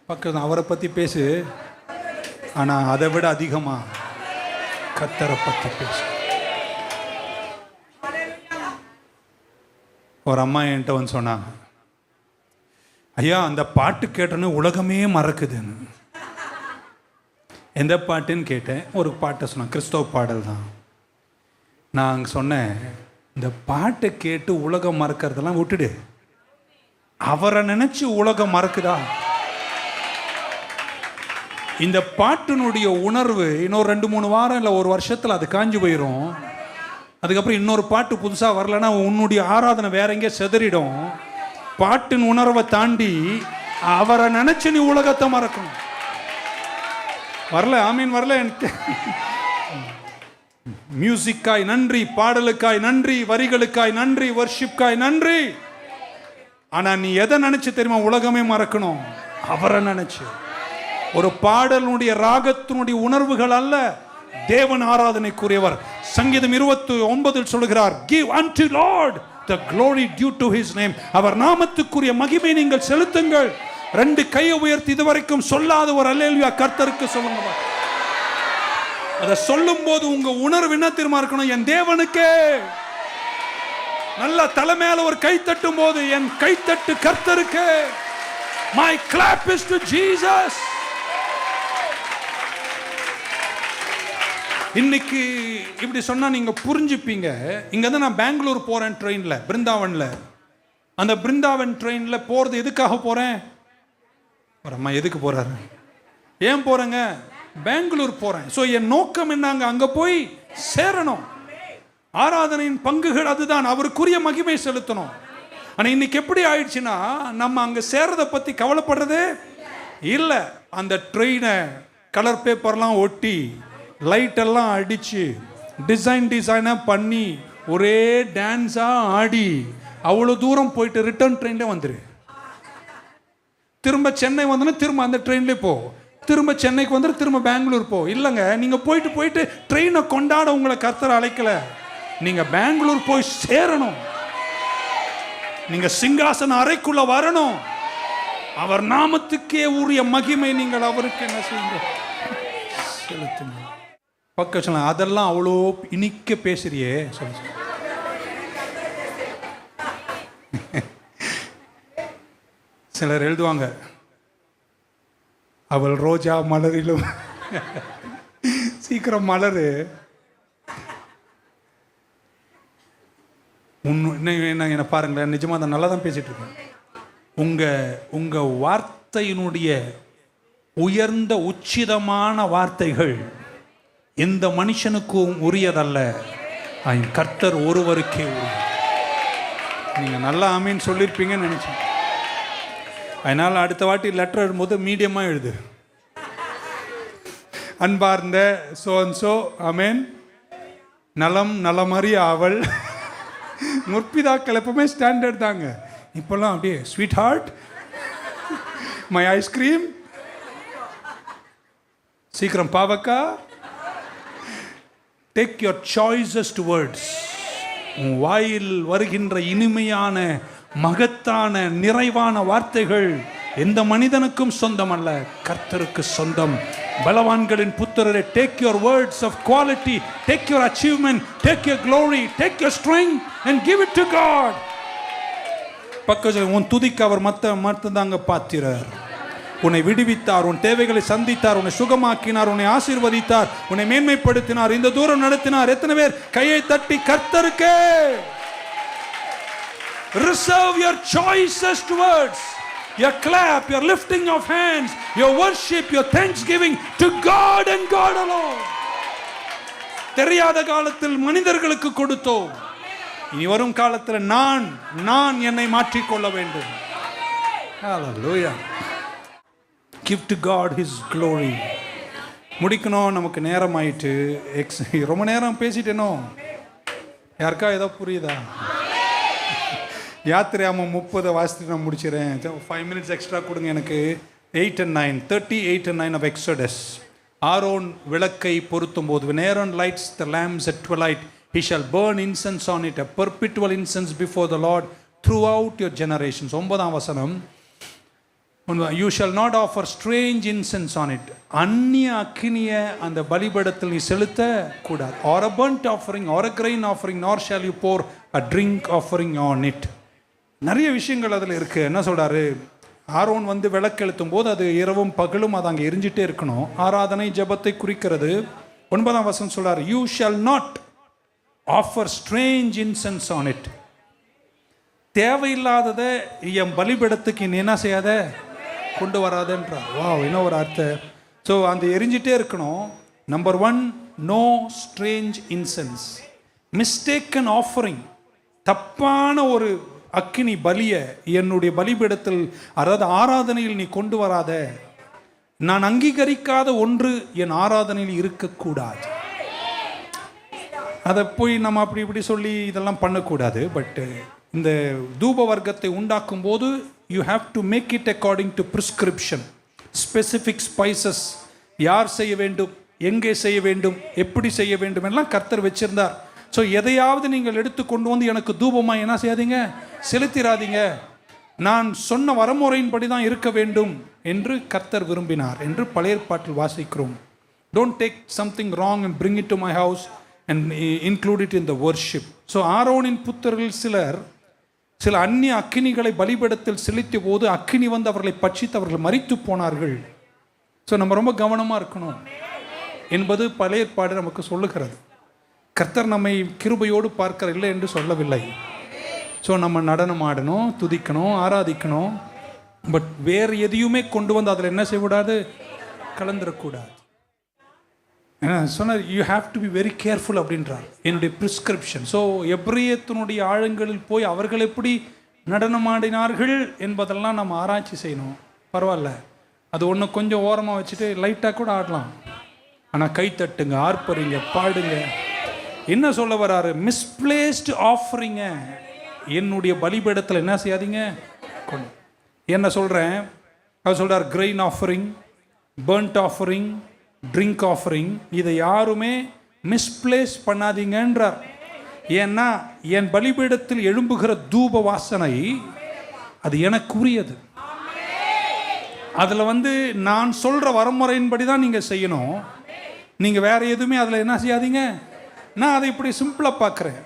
பக்கத்தில் அவரை பத்தி பேசு, ஆனா அதை விட அதிகமா கர்த்தரை பத்தி பேசு. ஒரு அம்மா என்கிட்ட வந்து சொன்னாங்க, ஐயா அந்த பாட்டு கேட்டோன்னு உலகமே மறக்குதுன்னு. எந்த பாட்டுன்னு கேட்டேன். ஒரு பாட்டை சொன்னேன், கிறிஸ்தவ பாடல் தான். நான் சொன்னேன், இந்த பாட்டை கேட்டு உலகம் மறக்கிறதெல்லாம் விட்டுடு, அவரை நினைச்சு உலகம் மறக்குதா? இந்த பாட்டினுடைய உணர்வு இன்னொரு 2-3 வாரம் இல்லை 1 வருஷத்தில் அது காஞ்சி போயிடும். அதுக்கப்புறம் இன்னொரு பாட்டு புதுசாக வரலன்னா உன்னுடைய ஆராதனை வேற எங்கே செதறிடும். பாட்டின் உணர்வை தாண்டி அவரை நினைச்சு நீ உலகத்தை மறக்கணும். வரல, ஆமீன் வரல. எனக்கு மியூசிக்காய் நன்றி, பாடலுக்காய் நன்றி, வரிகளுக்காய் நன்றி, வர்ஷிப்காய் நன்றி. ஆனா நீ எதை நினைச்சு தெரியுமா உலகமே மறக்கணும்? அவரை நினைச்சு. ஒரு பாடலுடைய ராகத்தினுடைய உணர்வுகள் அல்ல, தேவன் ஆராதனைக்குரியவர். சங்கீதம் 29 சொல்கிறார், give unto Lord the glory due to his name. அவர் நாமத்துக்குரிய மகிமை நீங்கள் செலுத்துங்கள். 2 கையை உயர்த்தி இதுவரைக்கும் சொல்லாத ஒரு அல்லேலூயா கர்த்தருக்கு சொல்லுங்க. அதை சொல்லும் போது உங்க உணர்வு என்ன தெரியுமா இருக்கணும்? என் தேவனுக்கே. நல்ல தலைமையில ஒரு கை தட்டும் போது என் கைத்தட்டு கர்த்தருக்கு. My clap is to Jesus. இன்னைக்கு இப்படி சொன்னா நீங்க புரிஞ்சுப்பீங்க. இங்க தான் நான் பெங்களூர் போறேன் ட்ரெயின்ல, பிருந்தாவன்ல. அந்த பிருந்தாவன் ட்ரெயின்ல போறது எதுக்காக போறேன்? ஒரு அம்மா எதுக்கு போறாரு? ஏன் போறேங்க? பெங்களூர் போறேன். ஸோ என் நோக்கம் என்னங்க? அங்க போய் சேரணும். ஆராதனையின் பங்குகள் அதுதான், அவருக்குரிய மகிமை செலுத்தணும். ஆனால் இன்னைக்கு எப்படி ஆயிடுச்சுன்னா, நம்ம அங்கே சேர்றதை பற்றி கவலைப்படுறதே இல்லை. அந்த ட்ரெயினை கலர் பேப்பர்லாம் ஒட்டி லைட்டெல்லாம் அடித்து டிசைனாக பண்ணி ஒரே டான்ஸாக ஆடி அவ்வளோ தூரம் போயிட்டு ரிட்டர்ன் ட்ரெயின்லேயே வந்துரு. திரும்ப சென்னை வந்தோன்னா திரும்ப அந்த ட்ரெயின்லேயே போ. திரும்ப சென்னைக்கு வந்துட்டு திரும்ப பெங்களூர் போ. இல்லைங்க, நீங்கள் போயிட்டு ட்ரெயினை கொண்டாட உங்களை கர்த்தர் அழைக்கல. நீங்கள் பெங்களூர் போய் சேரணும். நீங்க சிங்காசன அறைக்குள்ள வரணும். அவர் நாமத்துக்கே உரிய மகிமை நீங்கள் அவருக்கு என்ன செய்யுங்க? செலுத்துங்க. பக்கம் சொல்ல, அதெல்லாம் அவ்வளோ இனிக்க பேசுறியே சொல்ல. சிலர் எழுதுவாங்க, அவள் ரோஜா மலரிலும். சீக்கிரம் மலரு. என்ன பாருங்களேன், நிஜமாக அதை நல்லா தான் பேசிட்டு இருக்கேன். உங்க வார்த்தையினுடைய உயர்ந்த உச்சிதமான வார்த்தைகள் எந்த மனுஷனுக்கும் உரியதல்ல, கர்த்தர் ஒருவருக்கே உரிய. நீங்க நல்லா ஆமீன் சொல்லியிருப்பீங்கன்னு நினைச்சேன். அதனால அடுத்த வாட்டி லெட்டர் எழுதும்போது மீடியமா எழுது. அன்பார்ந்த சோ ஆமேன், நலம் நலமறி அவள். முற்பிதாக்கள் எப்பவுமே ஸ்டாண்டர்ட் தாங்க. இப்போல்லாம் அப்படியே ஸ்வீட் ஹார்ட், மை ஐஸ்கிரீம், சீக்கிரம் பாவக்கா. Take your choicest words. உன் வாயில் வருகின்ற இனிமையான மகத்தான நிறைவான வார்த்தைகள் எந்த மனிதனுக்கும் சொந்தம் அல்ல, கர்த்தருக்கு சொந்தம். பலவான்களின் புத்திரரே, take your words of quality, take your achievement, take your glory, take your strength and give it to God. பக்கத்துல உன் துதிக்கு அவர் மத்ததாங்க பாத்திரர். உன்னை விடுவித்தார், உன் தேவைகளை சந்தித்தார், உன்னை சுகமாக்கினார், உன்னை ஆசீர்வதித்தார், உன்னை மேன்மைப்படுத்தினார், இந்த தூரம் நடத்தினார். எத்தனை பேர் கையை தட்டி கர்த்தருக்கே? Reserve your choicest words, your clap, your lifting of hands, your worship, your thanksgiving to God and God alone. தெரியாத காலத்தில் மனிதர்களுக்கு கொடுத்தோம், இனி வரும் காலத்தில் நான் என்னை மாற்றிக்கொள்ள வேண்டும். Hallelujah. Give to God His glory. முடிக்கணும், நமக்கு நேரம் ஆயிட்டு. ரொம்ப நேரம் பேசிட்டேனோ? யாருக்கா ஏதோ புரியுதா? யாத்திரையாம 30 வாசித்து நான் முடிச்சிடறேன். 5 minutes எக்ஸ்ட்ரா கொடுங்க எனக்கு. 8 and 9, 38 and 9 of Exodus. Aaron விளக்கை பொருத்தும் போது, when Aaron lights the lamps at twilight, he shall burn incense on it, a perpetual incense before the Lord throughout your generations. 9ஆம் வசனம், you shall not offer strange incense on it. அந்நிய அக்கினிய அந்த பலிபீடத்தில் நீ செலுத்த கூடாது. or a burnt offering or a grain offering, nor shall you pour a drink offering on it. நிறைய விஷயங்கள் அதில் இருக்கு. என்ன சொல்றாரு? ஆரோன் விளக்கெழுத்தும் போது அது இரவும் பகலும் அது அங்கே எரிஞ்சிட்டே இருக்கணும். ஆராதனை ஜெபத்தை குறிக்கிறது. 9ஆம் வசனம் சொல்றாரு, you shall not offer strange incense on it. தேவையில்லாததை என் பலிபீடத்துக்கு நீ என்ன செய்யாத, கொண்டு வராதுன்றார். வா, என்ன ஒரு அர்த்தம். ஸோ அந்த எரிஞ்சிட்டே இருக்கணும். Number 1, no strange incense. Mistaken offering, தப்பான ஒரு அக்கினி பலியை என்னுடைய பலிபீடத்தில், அதாவது ஆராதனையில் நீ கொண்டு வராத. நான் அங்கீகரிக்காத ஒன்று என் ஆராதனையில் இருக்கக்கூடாது. அதை போய் நம்ம அப்படி இப்படி சொல்லி இதெல்லாம் பண்ணக்கூடாது. பட் இந்த தூப வர்க்கத்தை உண்டாக்கும் போது you have to make it according to prescription, specific spices. யார் செய்ய வேண்டும், எங்கே செய்ய வேண்டும், எப்படி செய்ய வேண்டும் எல்லாம் கர்த்தர் வச்சிருந்தார். ஸோ எதையாவது நீங்கள் எடுத்து கொண்டு வந்து எனக்கு தூபமாக என்ன செய்யாதீங்க, செலுத்திராதீங்க. நான் சொன்ன வரமுறையின்படி தான் இருக்க வேண்டும் என்று கர்த்தர் விரும்பினார் என்று பழைய ஏற்பாட்டில் வாசிக்கிறோம். Don't take something wrong and bring it to my house and include it in the worship. So ஆரோனின் புத்தர்கள் சில அந்நிய அக்கினிகளை பலிபீடத்தில் செலுத்திய போது அக்கினி வந்து அவர்களை பட்சித்து அவர்கள் மரித்து போனார்கள். ஸோ நம்ம ரொம்ப கவனமாக இருக்கணும் என்பது பழைய ஏற்பாடு நமக்கு சொல்லுகிறது. கர்த்தர் நம்மை கிருபையோடு பார்க்கிற இல்லை என்று சொல்லவில்லை. ஸோ நம்ம நடனம் ஆடணும், துதிக்கணும், ஆராதிக்கணும். பட் வேறு எதையுமே கொண்டு வந்து அதில் என்ன செய்யக்கூடாது, கலந்துடக்கூடாது. சொன்னார் you have to be very careful அப்படின்றார் என்னுடைய ப்ரிஸ்கிரிப்ஷன். ஸோ எப்ரியத்தினுடைய ஆழங்களில் போய் அவர்கள் எப்படி நடனமாடினார்கள் என்பதெல்லாம் நம்ம ஆராய்ச்சி செய்யணும். பரவாயில்ல, அது ஒன்று கொஞ்சம் ஓரமாக வச்சுட்டு லைட்டாக கூட ஆடலாம். ஆனால் கை தட்டுங்க, ஆர்ப்பரிங்க, பாடுங்க. என்ன சொல்ல வராரு, மிஸ்பிளேஸ்டு ஆஃபரிங்க என்னுடைய பலிபீடத்தில் என்ன செய்யாதீங்க. என்ன சொல்கிறேன், அவர் சொல்கிறார் grain offering, burnt offering, drink offering, இதை யாருமே மிஸ்பிளேஸ் பண்ணாதீங்கன்றார். ஏன்னா என் பலிபீடத்தில் எழும்புகிற தூப வாசனை அது எனக்குரியது. அதில் நான் சொல்கிற வரமுறையின்படி தான் நீங்கள் செய்யணும். நீங்கள் வேறு எதுவுமே அதில் என்ன செய்யாதீங்க. நான் அதை இப்படி சிம்பிளாக பார்க்குறேன்.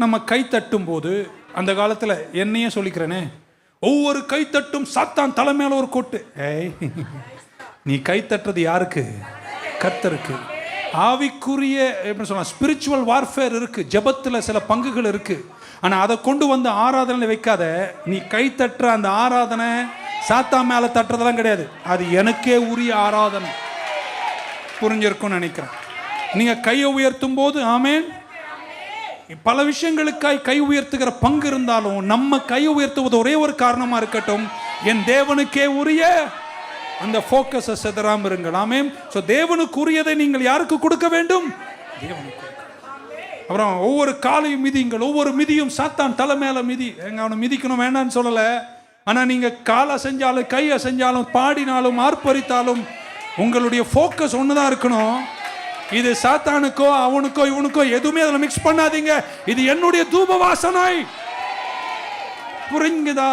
நம்ம கை தட்டும் போது அந்த காலத்தில் என்னையே சொல்லிக்கிறேனே, ஒவ்வொரு கை தட்டும் சாத்தான் தலை மேலே ஒரு கொட்டு. ஏய், நீ கை தட்டுறது யாருக்கு? கர்த்தருக்கு. ஆவிக்குரிய எப்படி சொல்லலாம், ஸ்பிரிச்சுவல் வார்ஃபேர் இருக்குது, ஜெபத்தில் சில பங்குகள் இருக்குது. ஆனால் அதை கொண்டு வந்து ஆராதனை வைக்காத. நீ கை தட்டுற அந்த ஆராதனை சாத்தான் மேலே தட்டுறதெல்லாம் கிடையாது, அது எனக்கே உரிய ஆராதனை. புரிஞ்சிருக்கும்னு நினைக்கிறேன். நீங்கள் கையை உயர்த்தும் போது ஆமேன், பல விஷயங்களுக்காய் கை உயர்த்துகிற பங்கு இருந்தாலும் நம்ம கையை உயர்த்துவது ஒரே ஒரு காரணமாக இருக்கட்டும், என் தேவனுக்கே உரிய அந்த ஃபோக்கஸை செதறாமல் இருங்கள். ஆமேன். ஸோ தேவனுக்கு உரியதை நீங்கள் யாருக்கு கொடுக்க வேண்டும்? தேவனுக்கு. அப்புறம் ஒவ்வொரு காலையும் மிதிங்கள், ஒவ்வொரு மிதியும் சாத்தான் தலை மேலே மிதி. அவனை மிதிக்கணும் வேண்டான்னு சொல்லலை. ஆனால் நீங்கள் காலை செஞ்சாலும் கையை செஞ்சாலும் பாடினாலும் ஆர்ப்பரித்தாலும் உங்களுடைய ஃபோக்கஸ் ஒன்று தான் இருக்கணும். இது சாத்தானுக்கோ அவனுக்கோ இவனுக்கோ எதுவுமே அதில் மிக்ஸ் பண்ணாதீங்க. இது என்னுடைய தூப வாசனை. புரிஞ்சுதா?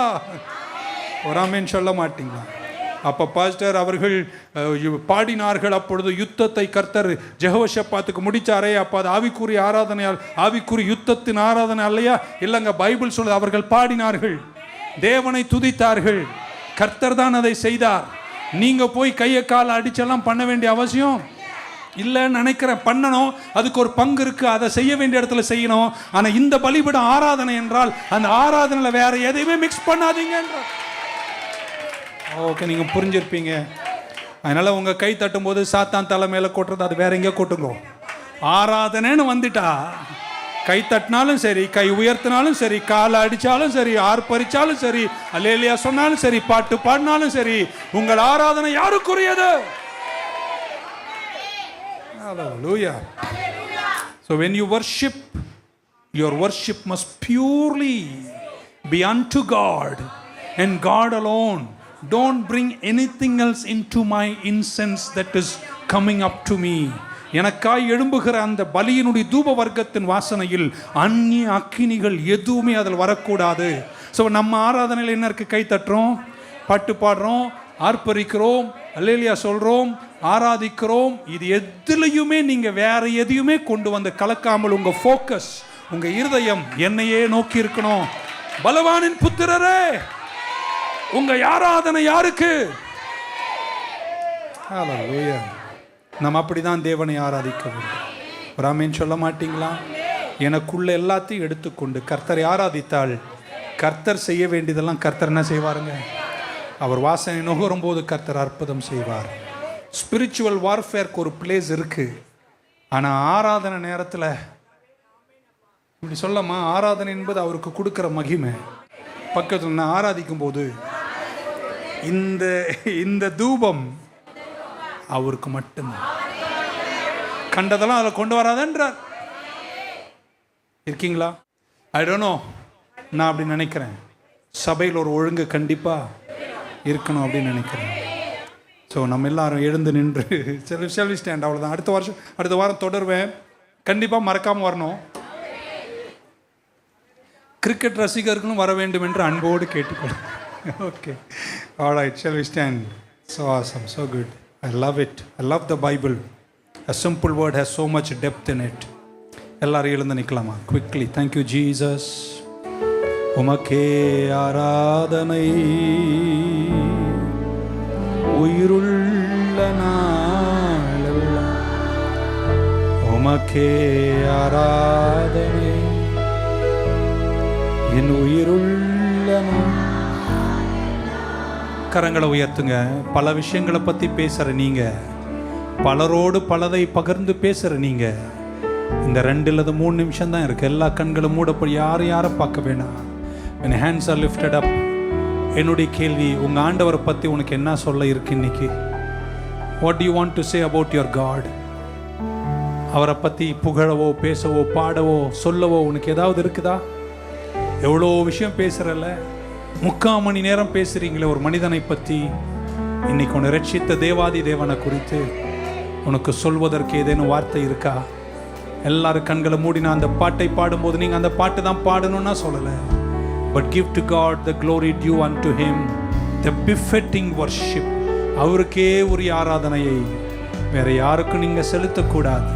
ஒரு ஆமென் சொல்ல மாட்டீங்களா? அப்போ பாஸ்டர் அவர்கள் பாடினார்கள், அப்பொழுது யுத்தத்தை கர்த்தர் ஜெகோஷாபாத்துக்கு முடிச்சாரே, அப்போ அது ஆவிக்குரிய ஆராதனையால், ஆவிக்குரிய யுத்தத்தின் ஆராதனை இல்லையா? இல்லைங்க, பைபிள் சொல்லுது அவர்கள் பாடினார்கள், தேவனை துதித்தார்கள், கர்த்தர் தான் அதை செய்தார். நீங்க போய் கையை காலை அடிச்செல்லாம் பண்ண வேண்டிய அவசியம் இல்லைன்னு நினைக்கிறேன். பண்ணணும், அதுக்கு ஒரு பங்கு இருக்கு, அதை செய்ய வேண்டிய இடத்துல செய்யணும். ஆனால் இந்த பலிபீடம் ஆராதனை என்றால் அந்த ஆராதனையில் வேற எதையுமே மிக்ஸ் பண்ணாதீங்க. ஓகே, நீங்க புரிஞ்சிருப்பீங்க. அதனால உங்க கை தட்டும் போது சாத்தான் தலை மேல கொட்டுறது அது வேற எங்கே கொட்டுங்க. ஆராதனைன்னு வந்துட்டா கை தட்டினாலும் சரி, கை உயர்த்தினாலும் சரி, காலை அடிச்சாலும் சரி, ஆர்ப்பரிச்சாலும் சரி, அல்லேலியா சொன்னாலும் சரி, பாட்டு பாடினாலும் சரி, உங்கள் ஆராதனை யாருக்குரியது? Hallelujah. So when you worship, your worship must purely be unto God and God alone. Don't bring anything else into my incense that is coming up to me. எனக்காய் எழும்புகிற அந்த பலியினுடைய தூப வர்க்கத்தின் வாசனையில் அந்நிய அக்கினிகள் எதுவுமே அதில் வரக்கூடாது. ஸோ நம்ம ஆராதனையில் என்ன இருக்கு? கை தட்டுறோம், பாட்டு பாடுறோம், ஆர்ப்பரிக்கிறோம், அல்லேலியா சொல்கிறோம், ஆராதிக்கிறோம். இது எதுலையுமே நீங்கள் வேற எதையுமே கொண்டு வந்து கலக்காமல் உங்கள் ஃபோக்கஸ், உங்கள் இருதயம் என்னையே நோக்கி இருக்கணும். பலவானின் புத்திரரே, உங்கள் ஆராதனை யாருக்கு? ஹல்லேலூயா. நம்ம அப்படிதான் தேவனை ஆராதிக்க வேண்டும். ராமேன் சொல்ல மாட்டீங்களா? எனக்குள்ள எல்லாத்தையும் எடுத்துக்கொண்டு கர்த்தரை ஆராதித்தால் கர்த்தர் செய்ய வேண்டியதெல்லாம் கர்த்தர் என்ன செய்வாருங்க? அவர் வாசனை நுகரும் போது கர்த்தர் அற்புதம் செய்வார். ஸ்பிரிச்சுவல் வார்ஃபேருக்கு ஒரு பிளேஸ் இருக்கு. ஆனால் ஆராதனை நேரத்தில் இப்படி சொல்லமா, ஆராதனை என்பது அவருக்கு கொடுக்குற மகிமை. பக்கத்தில் நான் ஆராதிக்கும் போது இந்த தூபம் அவருக்கு மட்டும்தான். கண்டதெல்லாம் அதில் கொண்டு வராதன்றார். இருக்கீங்களா? I don't know. நான் அப்படி நினைக்கிறேன். சபையில் ஒரு ஒழுங்கு கண்டிப்பாக இருக்கணும் அப்படின்னு நினைக்கிறேன். ஸோ நம்ம எல்லாரும் எழுந்து நின்று செல்வி ஸ்டாண்ட். அவ்வளோதான். அடுத்த வாரம் தொடருவேன். கண்டிப்பாக மறக்காமல் வரணும். கிரிக்கெட் ரசிகர்களும் வர வேண்டும் என்று அன்போடு கேட்டுக்கொள்ளும். Okay, alright, shall we stand? So awesome, so good. I love it. I love the Bible. A simple word has so much depth in it. எல்லாரும் எழுந்து நிற்கலாமா? Quickly. Thank you Jesus. உமக்கே ஆராதனை, உயிருள்ள நாளெல்லாம் உமக்கே ஆராதனை, என் உயிருள்ள நாள். கரங்களை உயர்த்துங்க. பல விஷயங்களை பற்றி பேசுகிற நீங்கள், பலரோடு பலதை பகிர்ந்து பேசுகிற நீங்கள், இந்த 2 அல்லது 3 நிமிஷம் தான் இருக்குது. எல்லா கண்களும் மூடப்படி யாரை பார்க்க வேணாம். when hands are lifted up, என்னுடைய கேள்வி, உங்கள் ஆண்டவரை பற்றி உனக்கு என்ன சொல்ல இருக்கு இன்னைக்கு? what do you want to say about your God? அவரை பற்றி புகழவோ பேசவோ பாடவோ சொல்லவோ உனக்கு ஏதாவது இருக்குதா? எவ்வளோ விஷயம் பேசுகிறல்ல, 3/4 மணி நேரம் பேசுகிறீங்களே ஒரு மனிதனை பற்றி. இன்னைக்கு உன்னை ரட்சித்த தேவாதி தேவனை குறித்து உனக்கு சொல்வதற்கு ஏதேனும் வார்த்தை இருக்கா? எல்லாரும் கண்களை மூடினா அந்த பாட்டை பாடும்போது நீங்கள் அந்த பாட்டு தான் பாடணும்னா சொல்லலை. But give to God the glory due unto him, the befitting worship. அவருக்கே உரிய ஆராதனையை வேற யாருக்கும் நீங்கள் செலுத்தக்கூடாது.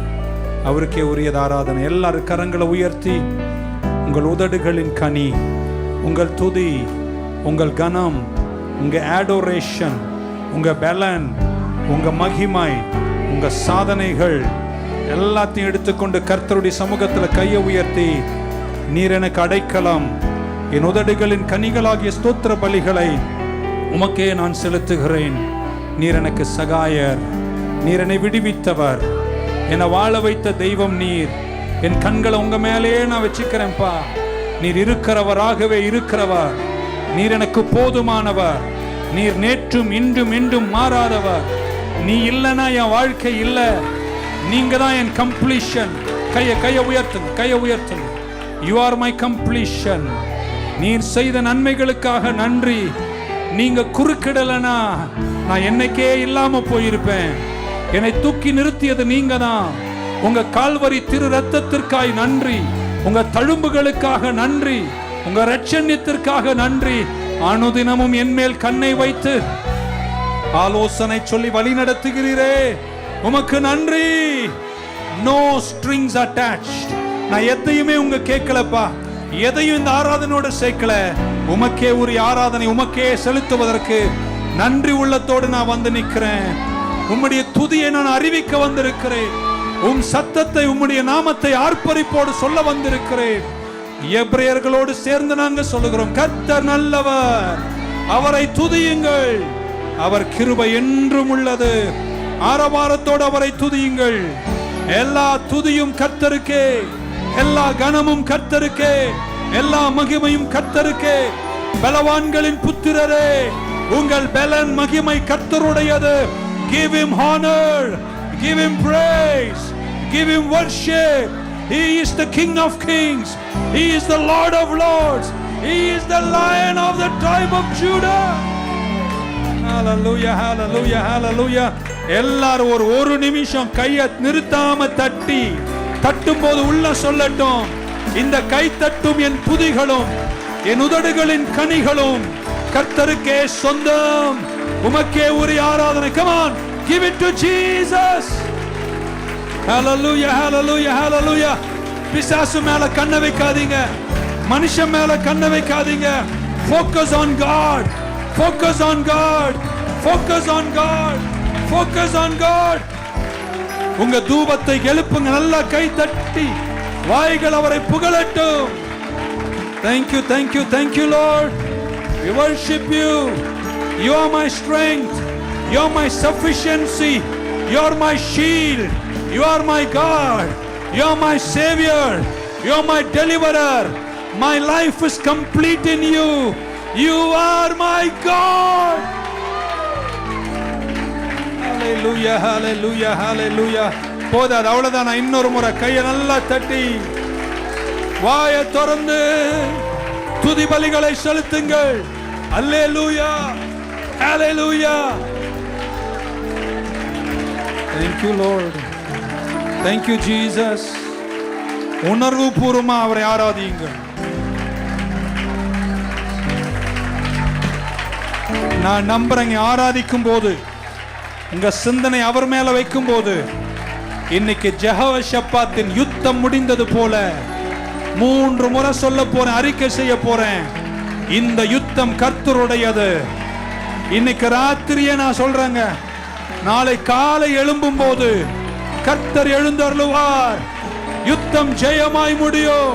அவருக்கே உரியது ஆராதனை. எல்லாரும் கரங்களை உயர்த்தி உங்கள் உதடுகளின் கனி, உங்கள் துதி, உங்கள் கனம், உங்கள் ஆடோரேஷன், உங்கள் பலன், உங்கள் மகிமை, உங்கள் சாதனைகள் எல்லாத்தையும் எடுத்துக்கொண்டு கர்த்தருடைய சமூகத்தில் கையை உயர்த்தி, நீர் எனக்கு அடைக்கலம், என் உதடுகளின் கனிகளாகிய ஸ்தோத்திர பலிகளை உமக்கே நான் செலுத்துகிறேன். நீர் எனக்கு சகாயர், நீர் என்னை விடுவித்தவர், என்னை வாழ வைத்த தெய்வம் நீர். என் கண்களை உங்க மேலேயே நான் வச்சுக்கிறேன்ப்பா. நீர் இருக்கிறவராகவே இருக்கிறவர். நீர் எனக்கு போதுமானவர். நீர் நேற்றும் இன்றும் இன்றும் மாறாதவர். நீ இல்லைன்னா என் வாழ்க்கை இல்லை. நீங்க தான் என் கம்ப்ளீஷன். கையை உயர்த்துங்க. You are my completion. நீர் செய்த நன்மைகளுக்காக நன்றி. நீங்க குறுக்கிடலனா நான் என்னைக்கே இல்லாம போயிருப்பேன். என்னை தூக்கி நிறுத்தியது நீங்க தான். உங்க கால்வரி திரு ரத்தத்திற்காய் நன்றி. உங்க தழும்புகளுக்காக நன்றி. உங்க இரட்சண்யத்திற்காக நன்றி. அனுதினமும் என் மேல் கண்ணை வைத்து ஆலோசனை சொல்லி வழி நடத்துகிறீரே, உமக்கு நன்றி. No strings attached. நான் எதையுமே உங்க கேட்கலப்பா, எதையும் இந்த ஆராதனையோட சேர்க்கல. உமக்கே உரிய ஆராதனை உமக்கே செலுத்துவதற்கு நன்றி உள்ளத்தோடு நான் வந்து நிற்கிறேன். உம்முடைய துதியை நான் அறிவிக்க வந்திருக்கிறேன். உம் சத்தத்தை, உம்முடைய நாமத்தை ஆர்ப்பரிப்போடு சொல்ல வந்திருக்கிறேன். எபிரேயர்களோடு சேர்ந்து நாங்கள் சொல்லுகிறோம், கர்த்தர் நல்லவர், அவரை துதியுங்கள், அவர் கிருபை என்றும் உள்ளது. ஆரவாரத்தோடு அவரை துதியுங்கள். எல்லா துதியும் கர்த்தருக்கே, எல்லா கனமும் கர்த்தருக்கே, எல்லா மகிமையும் கர்த்தருக்கே. பலவான்களின் புத்திரரே, உங்கள் பலன் மகிமை கர்த்தருடையது. Give him honor, give him praise, give him worship. He is the King of Kings, he is the Lord of Lords, he is the Lion of the tribe of Judah. Hallelujah, hallelujah, hallelujah. எல்லாரும் ஒரு நிமிஷம் கையை நிறுத்தாம தட்டும் போது உள்ள சொல்லட்டும், இந்த கை தட்டும் என் துதிகளும் என் உதடுகளின் கனிகளும் கர்த்தருக்கே சொந்தம். உமக்கே உரிய ஆராதனை. Come on, give it to Jesus. Hallelujah, hallelujah, hallelujah. பிசாசு மேல கண்ண வைக்காதீங்க, மனுஷன் மேல கண்ண வைக்காதீங்க. Focus on God, focus on God, focus on God, focus on God. உங்க தூபத்தை எழுப்புங்க, நல்லா கை தட்டி வாய்கள் அவரை புகழட்டும். Thank you, thank you, thank you Lord. We worship you. You are my strength, you are my sufficiency, you are my shield, you are my God, you are my savior, you are my deliverer. My life is complete in you. You are my God. Hallelujah, hallelujah, hallelujah. போதாது, அவ்வளவுதான். இன்னொரு முறை கையை நல்லா தட்டி வாயை திறந்து துதி பலிகளை செலுத்துங்கள். அல்லேலூயா, hallelujah. Thank you Lord. Thank you Jesus. உணர்வு பூர்வமா அவரை ஆராதியுங்கள். நான் நம்புறேன், ஆராதிக்கும் போது உங்க சிந்தனை அவர் மேல வைக்கும் போது இன்னைக்கு ஜெகோஷப்பாத்தின் யுத்தம் முடிந்தது போல 3 முறை சொல்ல போறேன், அறிக்கை செய்ய போறேன். இந்த யுத்தம் கர்த்தருடையது. இன்னைக்கு ராத்திரியே நான் சொல்றேங்க, நாளை காலை எழும்பும் போது கர்த்தர் எழுந்தருளுவார். யுத்தம் ஜெயமாய் முடியும்.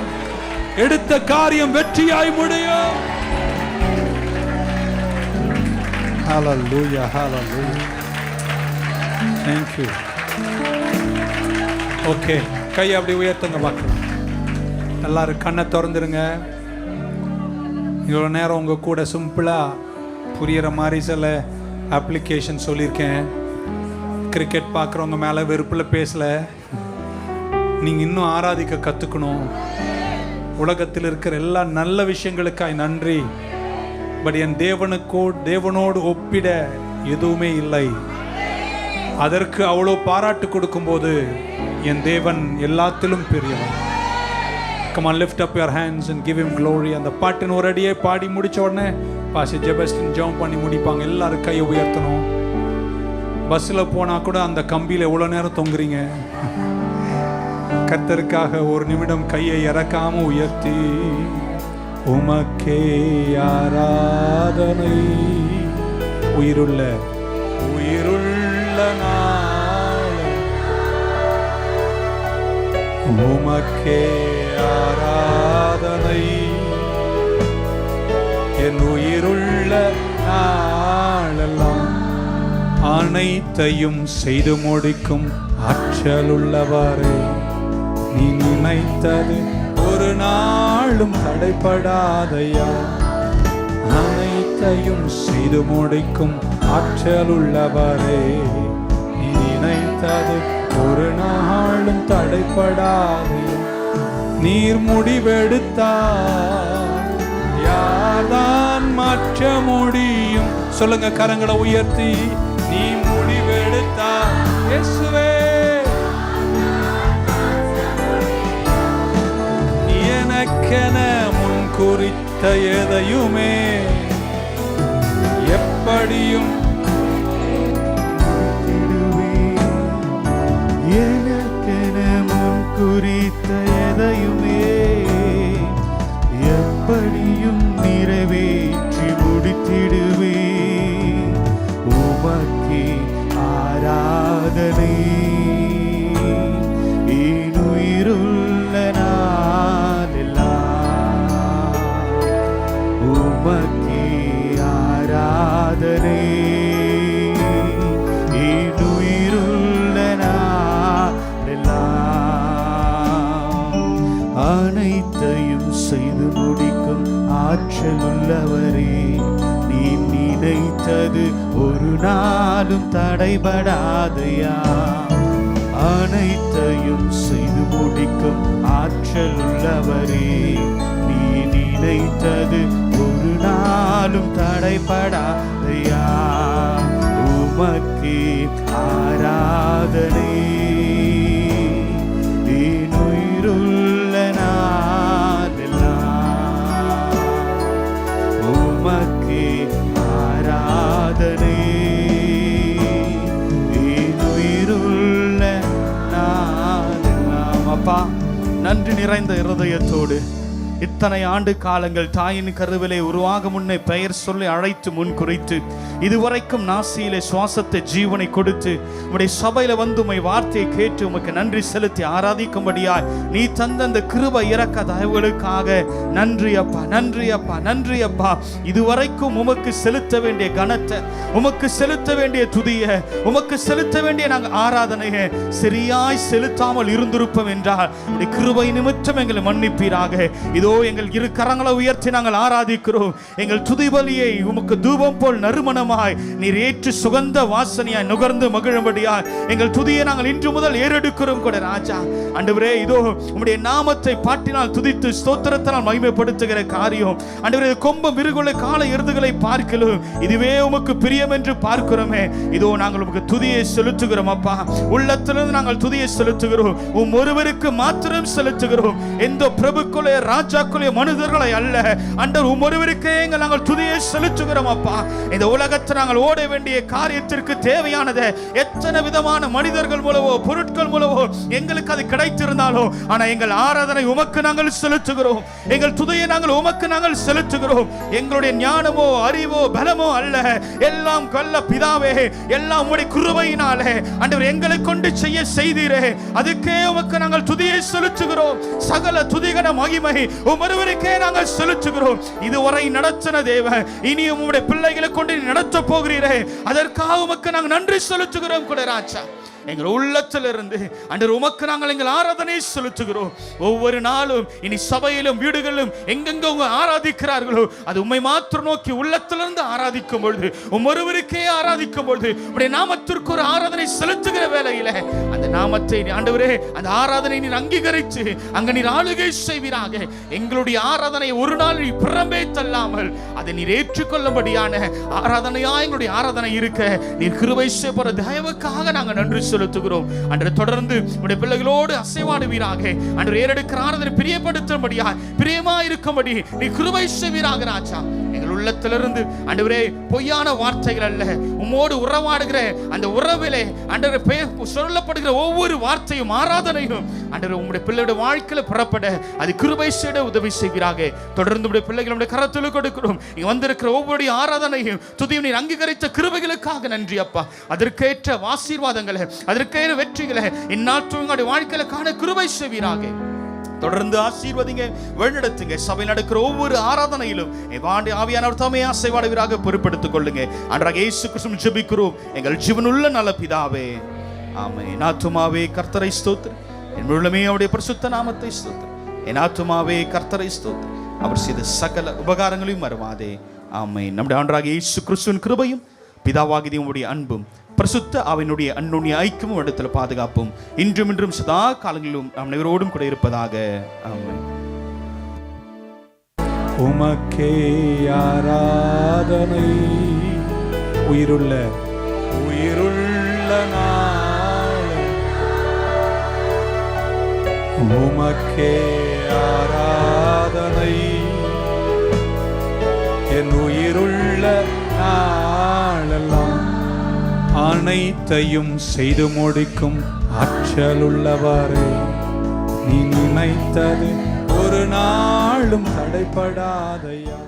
எடுத்த காரியம் வெற்றியாய் முடியும். Hallelujah, hallelujah. Thank you. Okay, கை அப்படி உயர்த்துங்க பார்க்கலாம். எல்லாரும் கண்ணை திறந்துருங்க. இவ்வளோ நேரம் உங்கள் கூட சிம்பிளாக புரிகிற மாதிரி சில அப்ளிகேஷன் சொல்லியிருக்கேன். கிரிக்கெட் பார்க்குறவங்க மேலே வெறுப்பில் பேசலை. நீங்கள் இன்னும் ஆராதிக்க கற்றுக்கணும். உலகத்தில் இருக்கிற எல்லா நல்ல விஷயங்களுக்காய் நன்றி. பட் என் தேவனோடு ஒப்பிட எதுவுமே இல்லை. அதற்கு அவ்வளோ பாராட்டு கொடுக்கும்போது என் தேவன் எல்லாத்திலும் பெரியவன். Come on, lift up your hands and give him glory. அந்த பாட்டின் ஒரு அடியே பாடி முடிச்ச உடனே பாஸ்டர் ஜெபஸ்டின் ஜெபம் பண்ணி முடிப்பாங்க. எல்லாரும் கையை உயர்த்தணும். பஸ்ஸில் போனால் கூட அந்த கம்பியில் எவ்வளோ நேரம் தொங்குறீங்க? கர்த்தருக்காக ஒரு நிமிடம் கையை இறக்காம உயர்த்தி, உமக்கே ஆராதனை. உயிருள்ள நாள் உமக்கே ஆராதனை. என் உயிருள்ள நாளெல்லாம் அனைத்தையும் செய்து முடிக்கும் ஆற்றலுள்ளவரே, நீ நினைத்தது ஒரு நாளும் தடைபடாதையா. அனைத்தையும் செய்து முடிக்கும் ஆற்றலுள்ளவரே, நீ நினைத்தது ஒரு நாளும் தடைபடாதையா. நீர் முடிவெடுத்தார் யார்தான் மாற்ற முடியும்? சொல்லுங்க கரங்களை உயர்த்தி. நீ முடிவெடுத்தார் இயேசுவே, எனக்கென முன் குறித்த எதையுமே எப்படியும் எனக்கென முன் குறித்த எதையுமே எப்படியும் நிறைவேற்றி முடித்திடுவே. உமக்கே ஆராதனை. உயிருள்ள நாளெல்லாம் உமக்கே ஆராதனை. உயிருள்ள நாளெல்லாம் அனைத்தையும் செய்து முடிக்கும் ஆற்றலுள்ளவரே, நீ நினைத்தது ஒரு நாளும் தடைபடாதையா. அனைத்தையும் செய்து முடிக்கும் ஆற்றலுள்ளவரே, நீ நினைத்தது ஒரு நாளும் தடைபடாதையா. உமக்கே ஆராதனை. உயிருள்ள நாளெல்லாம் உமக்கே ஆராதனை. உயிருள்ள நாளெல்லாம். அப்பா, நன்றி நிறைந்த இருதயத்தோடு இத்தனை ஆண்டு காலங்கள் தாயின் கருவிலே உருவாக முன்னே பெயர் சொல்லி அழைத்து முன் குறித்து இதுவரைக்கும் நாசியிலே சுவாசத்தை ஜீவனை கொடுத்து உம்முடைய சபையில வந்து உம்மை வார்த்தையை கேட்டு உமக்கு நன்றி செலுத்தி ஆராதிக்கும்படியாய் நீ தந்த அந்த கிருபை இரக்க தயவுகளுக்காக நன்றி அப்பா, நன்றி அப்பா, நன்றி அப்பா. இதுவரைக்கும் உமக்கு செலுத்த வேண்டிய கனத்தை, உமக்கு செலுத்த வேண்டிய துதியை, உமக்கு செலுத்த வேண்டிய நாங்கள் ஆராதனையை சரியாய் செலுத்தாமல் இருந்திருப்போம் என்றால் உம்முடைய கிருபை நிமித்தம் எங்களை மன்னிப்பீராக. இதோ இதோ எங்கள் இரு கரங்களை உயர்த்தி நாங்கள் ஆராதிக்கிறோம். எங்கள் துதிபலியை உமக்கு தூபம் போல் நறுமணமாய் நீர் ஏற்று சுகந்த வாசனையாய் நுகர்ந்து மகிழும்படியாய் எங்கள் துதியை நாங்கள் இன்று முதல் ஏறெடுக்கிறோம் கூட ராஜா. ஆண்டவரே, இதோ உம்முடைய நாமத்தை பாட்டினால் துதித்து ஸ்தோத்திரத்தினால் மகிமைப்படுத்துகிற காரியம் ஆண்டவரே, கொம்பு மிருகுகளை கால எருதுகளை பார்க்கலும் இதுவே உமக்கு பிரியம் என்று பார்க்கிறோமே. இதோ நாங்கள் உமக்கு துதியை செலுத்துகிறோம் அப்பா. உள்ளத்திலிருந்து நாங்கள் துதியை செலுத்துகிறோம். உம் ஒருவருக்கு மாத்திரம் செலுத்துகிறோம். எந்த பிரபுக்களே ராஜாக்களே மனிதர்களை அல்ல ஆண்டவர், உம் ஒருவருக்கே நாங்கள் துதியை செலுத்துகிறோம் அப்பா. இந்த உலகத்தில் நாங்கள் ஓட வேண்டிய காரியத்திற்கு தேவையானது எத்தனை விதமான மனிதர்கள் மூலவோ பொருட்கள் மூலவோ எங்களுக்கு அது கிடைத்திருந்தாலும், ஆனா எங்கள் ஆராதனை உமக்கு நாங்கள் செலுத்துகிறோம். எங்கள் துதியை நாங்கள் உமக்கு நாங்கள் செலுத்துகிறோம். எங்களுடைய ஞானமோ அறிவோ பலமோ அல்ல, எல்லாம் கல்ல பிதாவே, எல்லாம் உம்முடைய கிருபையினாலே ஆண்டவர் எங்களை கொண்டு செய்ய செய்தீரே, அதுக்கே உமக்கு நாங்கள் துதியை செலுத்துகிறோம். சகல துதிகன மகிமை ஒருவருக்கே நாங்கள் செலுத்துகிறோம். இதுவரை நடத்தின தேவன் இனியும் உம்முடைய பிள்ளைகளை கொண்டு நடத்த போகிறீரே, அதற்காக உமக்கு நாங்கள் நன்றி செலுத்துகிறோம் கூட ராஜா. எங்கள் உள்ளத்திலிருந்து ஆண்டவர் உமக்கு நாங்கள் எங்கள் ஆராதனை செலுத்துகிறோம். ஒவ்வொரு நாளும் இனி சபையிலும் வீடுகளிலும் எங்கெங்க உங்க ஆராதிக்கிறார்களோ அது உம்மை மாத்திரம் நோக்கி உள்ளத்திலிருந்து ஆராதிக்கும் பொழுது, ஒருவருக்கே ஆராதிக்கும் பொழுது, உடைய நாமத்திற்கு ஒரு ஆராதனை செலுத்துகிற வேளையில அந்த நாமத்தை ஆண்டவரே, அந்த ஆராதனை நீர் அங்கீகரித்து அங்க நீர் ஆளுகை செய்வீராக. எங்களுடைய ஆராதனை ஒரு நாள் நீ புறம்பே தள்ளாமல் அதை நீர் ஏற்றுக்கொள்ளும்படியான ஆராதனையா எங்களுடைய ஆராதனை இருக்க நீர் கிருபை செய்கிற தயவுக்காக நாங்கள் நன்றி செலுத்துகிறோம். அன்று தொடர்ந்து உடைய பிள்ளைகளோடு அசைவாடுவீராக. அன்று ஏறெடுக்கிற ஆராதனை பிரியப்படுத்தும்படியா பிரியமா இருக்கும்படி நீ கிருபை செய்வீராக ராஜா. எங்கள் உள்ளத்திலிருந்து ஆண்டவரே பொய்யான வார்த்தைகள் அல்ல, உம்மோடு உறவாடுகிற அந்த உறவிலே ஆண்டவரே சொல்லப்படுகிற ஒவ்வொரு வார்த்தையும் ஆராதனையும் ஆண்டவரே உம்முடைய பிள்ளையோட வாழ்க்கையில புறப்பட அது கிருபை செய்ய உதவி செய்வீராக. தொடர்ந்து உடைய பிள்ளைகளுடைய கரத்தில் கொடுக்கிறோம். இங்க வந்திருக்கிற ஒவ்வொரு ஆராதனையும் துதியும் நீர் அங்கீகரித்த கிருபைகளுக்காக நன்றி அப்பா. அதற்கேற்ற ஆசீர்வாதங்களை அதற்கேற்ற வெற்றிகளை இந்நாட்களுடைய வாழ்க்கையில காண கிருபை செய்வீராக. தொடர்ந்து ஆசீர்வதிங்க, வழிநடத்துங்க. சபை நடக்கிற ஒவ்வொரு ஆராதனையிலும் ஆவியானவர் தாமே அசைவாடுவீராக பொறுப்பெடுத்துக் கொள்ளுங்க. அன்றாக இயேசு கிறிஸ்துவின் ஜெபிக்கிறோம் எங்கள் ஜீவனுள்ள நல்ல பிதாவே, ஆமென். என் ஆத்துமாவே கர்த்தரை ஸ்தோத்திரம், என் முழுமே அவருடைய பரிசுத்த நாமத்தை ஸ்தோத்திரம். என் ஆத்துமாவே கர்த்தரை ஸ்தோத்திரம், அவர் செய்த சகல உபகாரங்களையும் மறவாதே. ஆமென். நம்முடைய ஆண்டவராக இயேசு கிறிஸ்துவின் கிருபையும் பிதாவாகிய உம்முடைய அன்பும் பரிசுத்த அவனுடைய அன்னுடைய ஐக்கியமும் இடத்துல பாதுகாப்பும் இன்றும் இன்றும் சதா காலங்களிலும் நம் அனைவரோடும் கூட இருப்பதாக. ஆமென். உமக்கே ஆராதனை, உயிருள்ள நாள் உமக்கே ஆராதனை, என் உயிருள்ள நாளெல்லாம் அனைத்தையும் செய்து முடிக்கும் ஆற்றல் உள்ளவரே, நீ நினைத்தது ஒரு நாளும் தடைபடாதையா.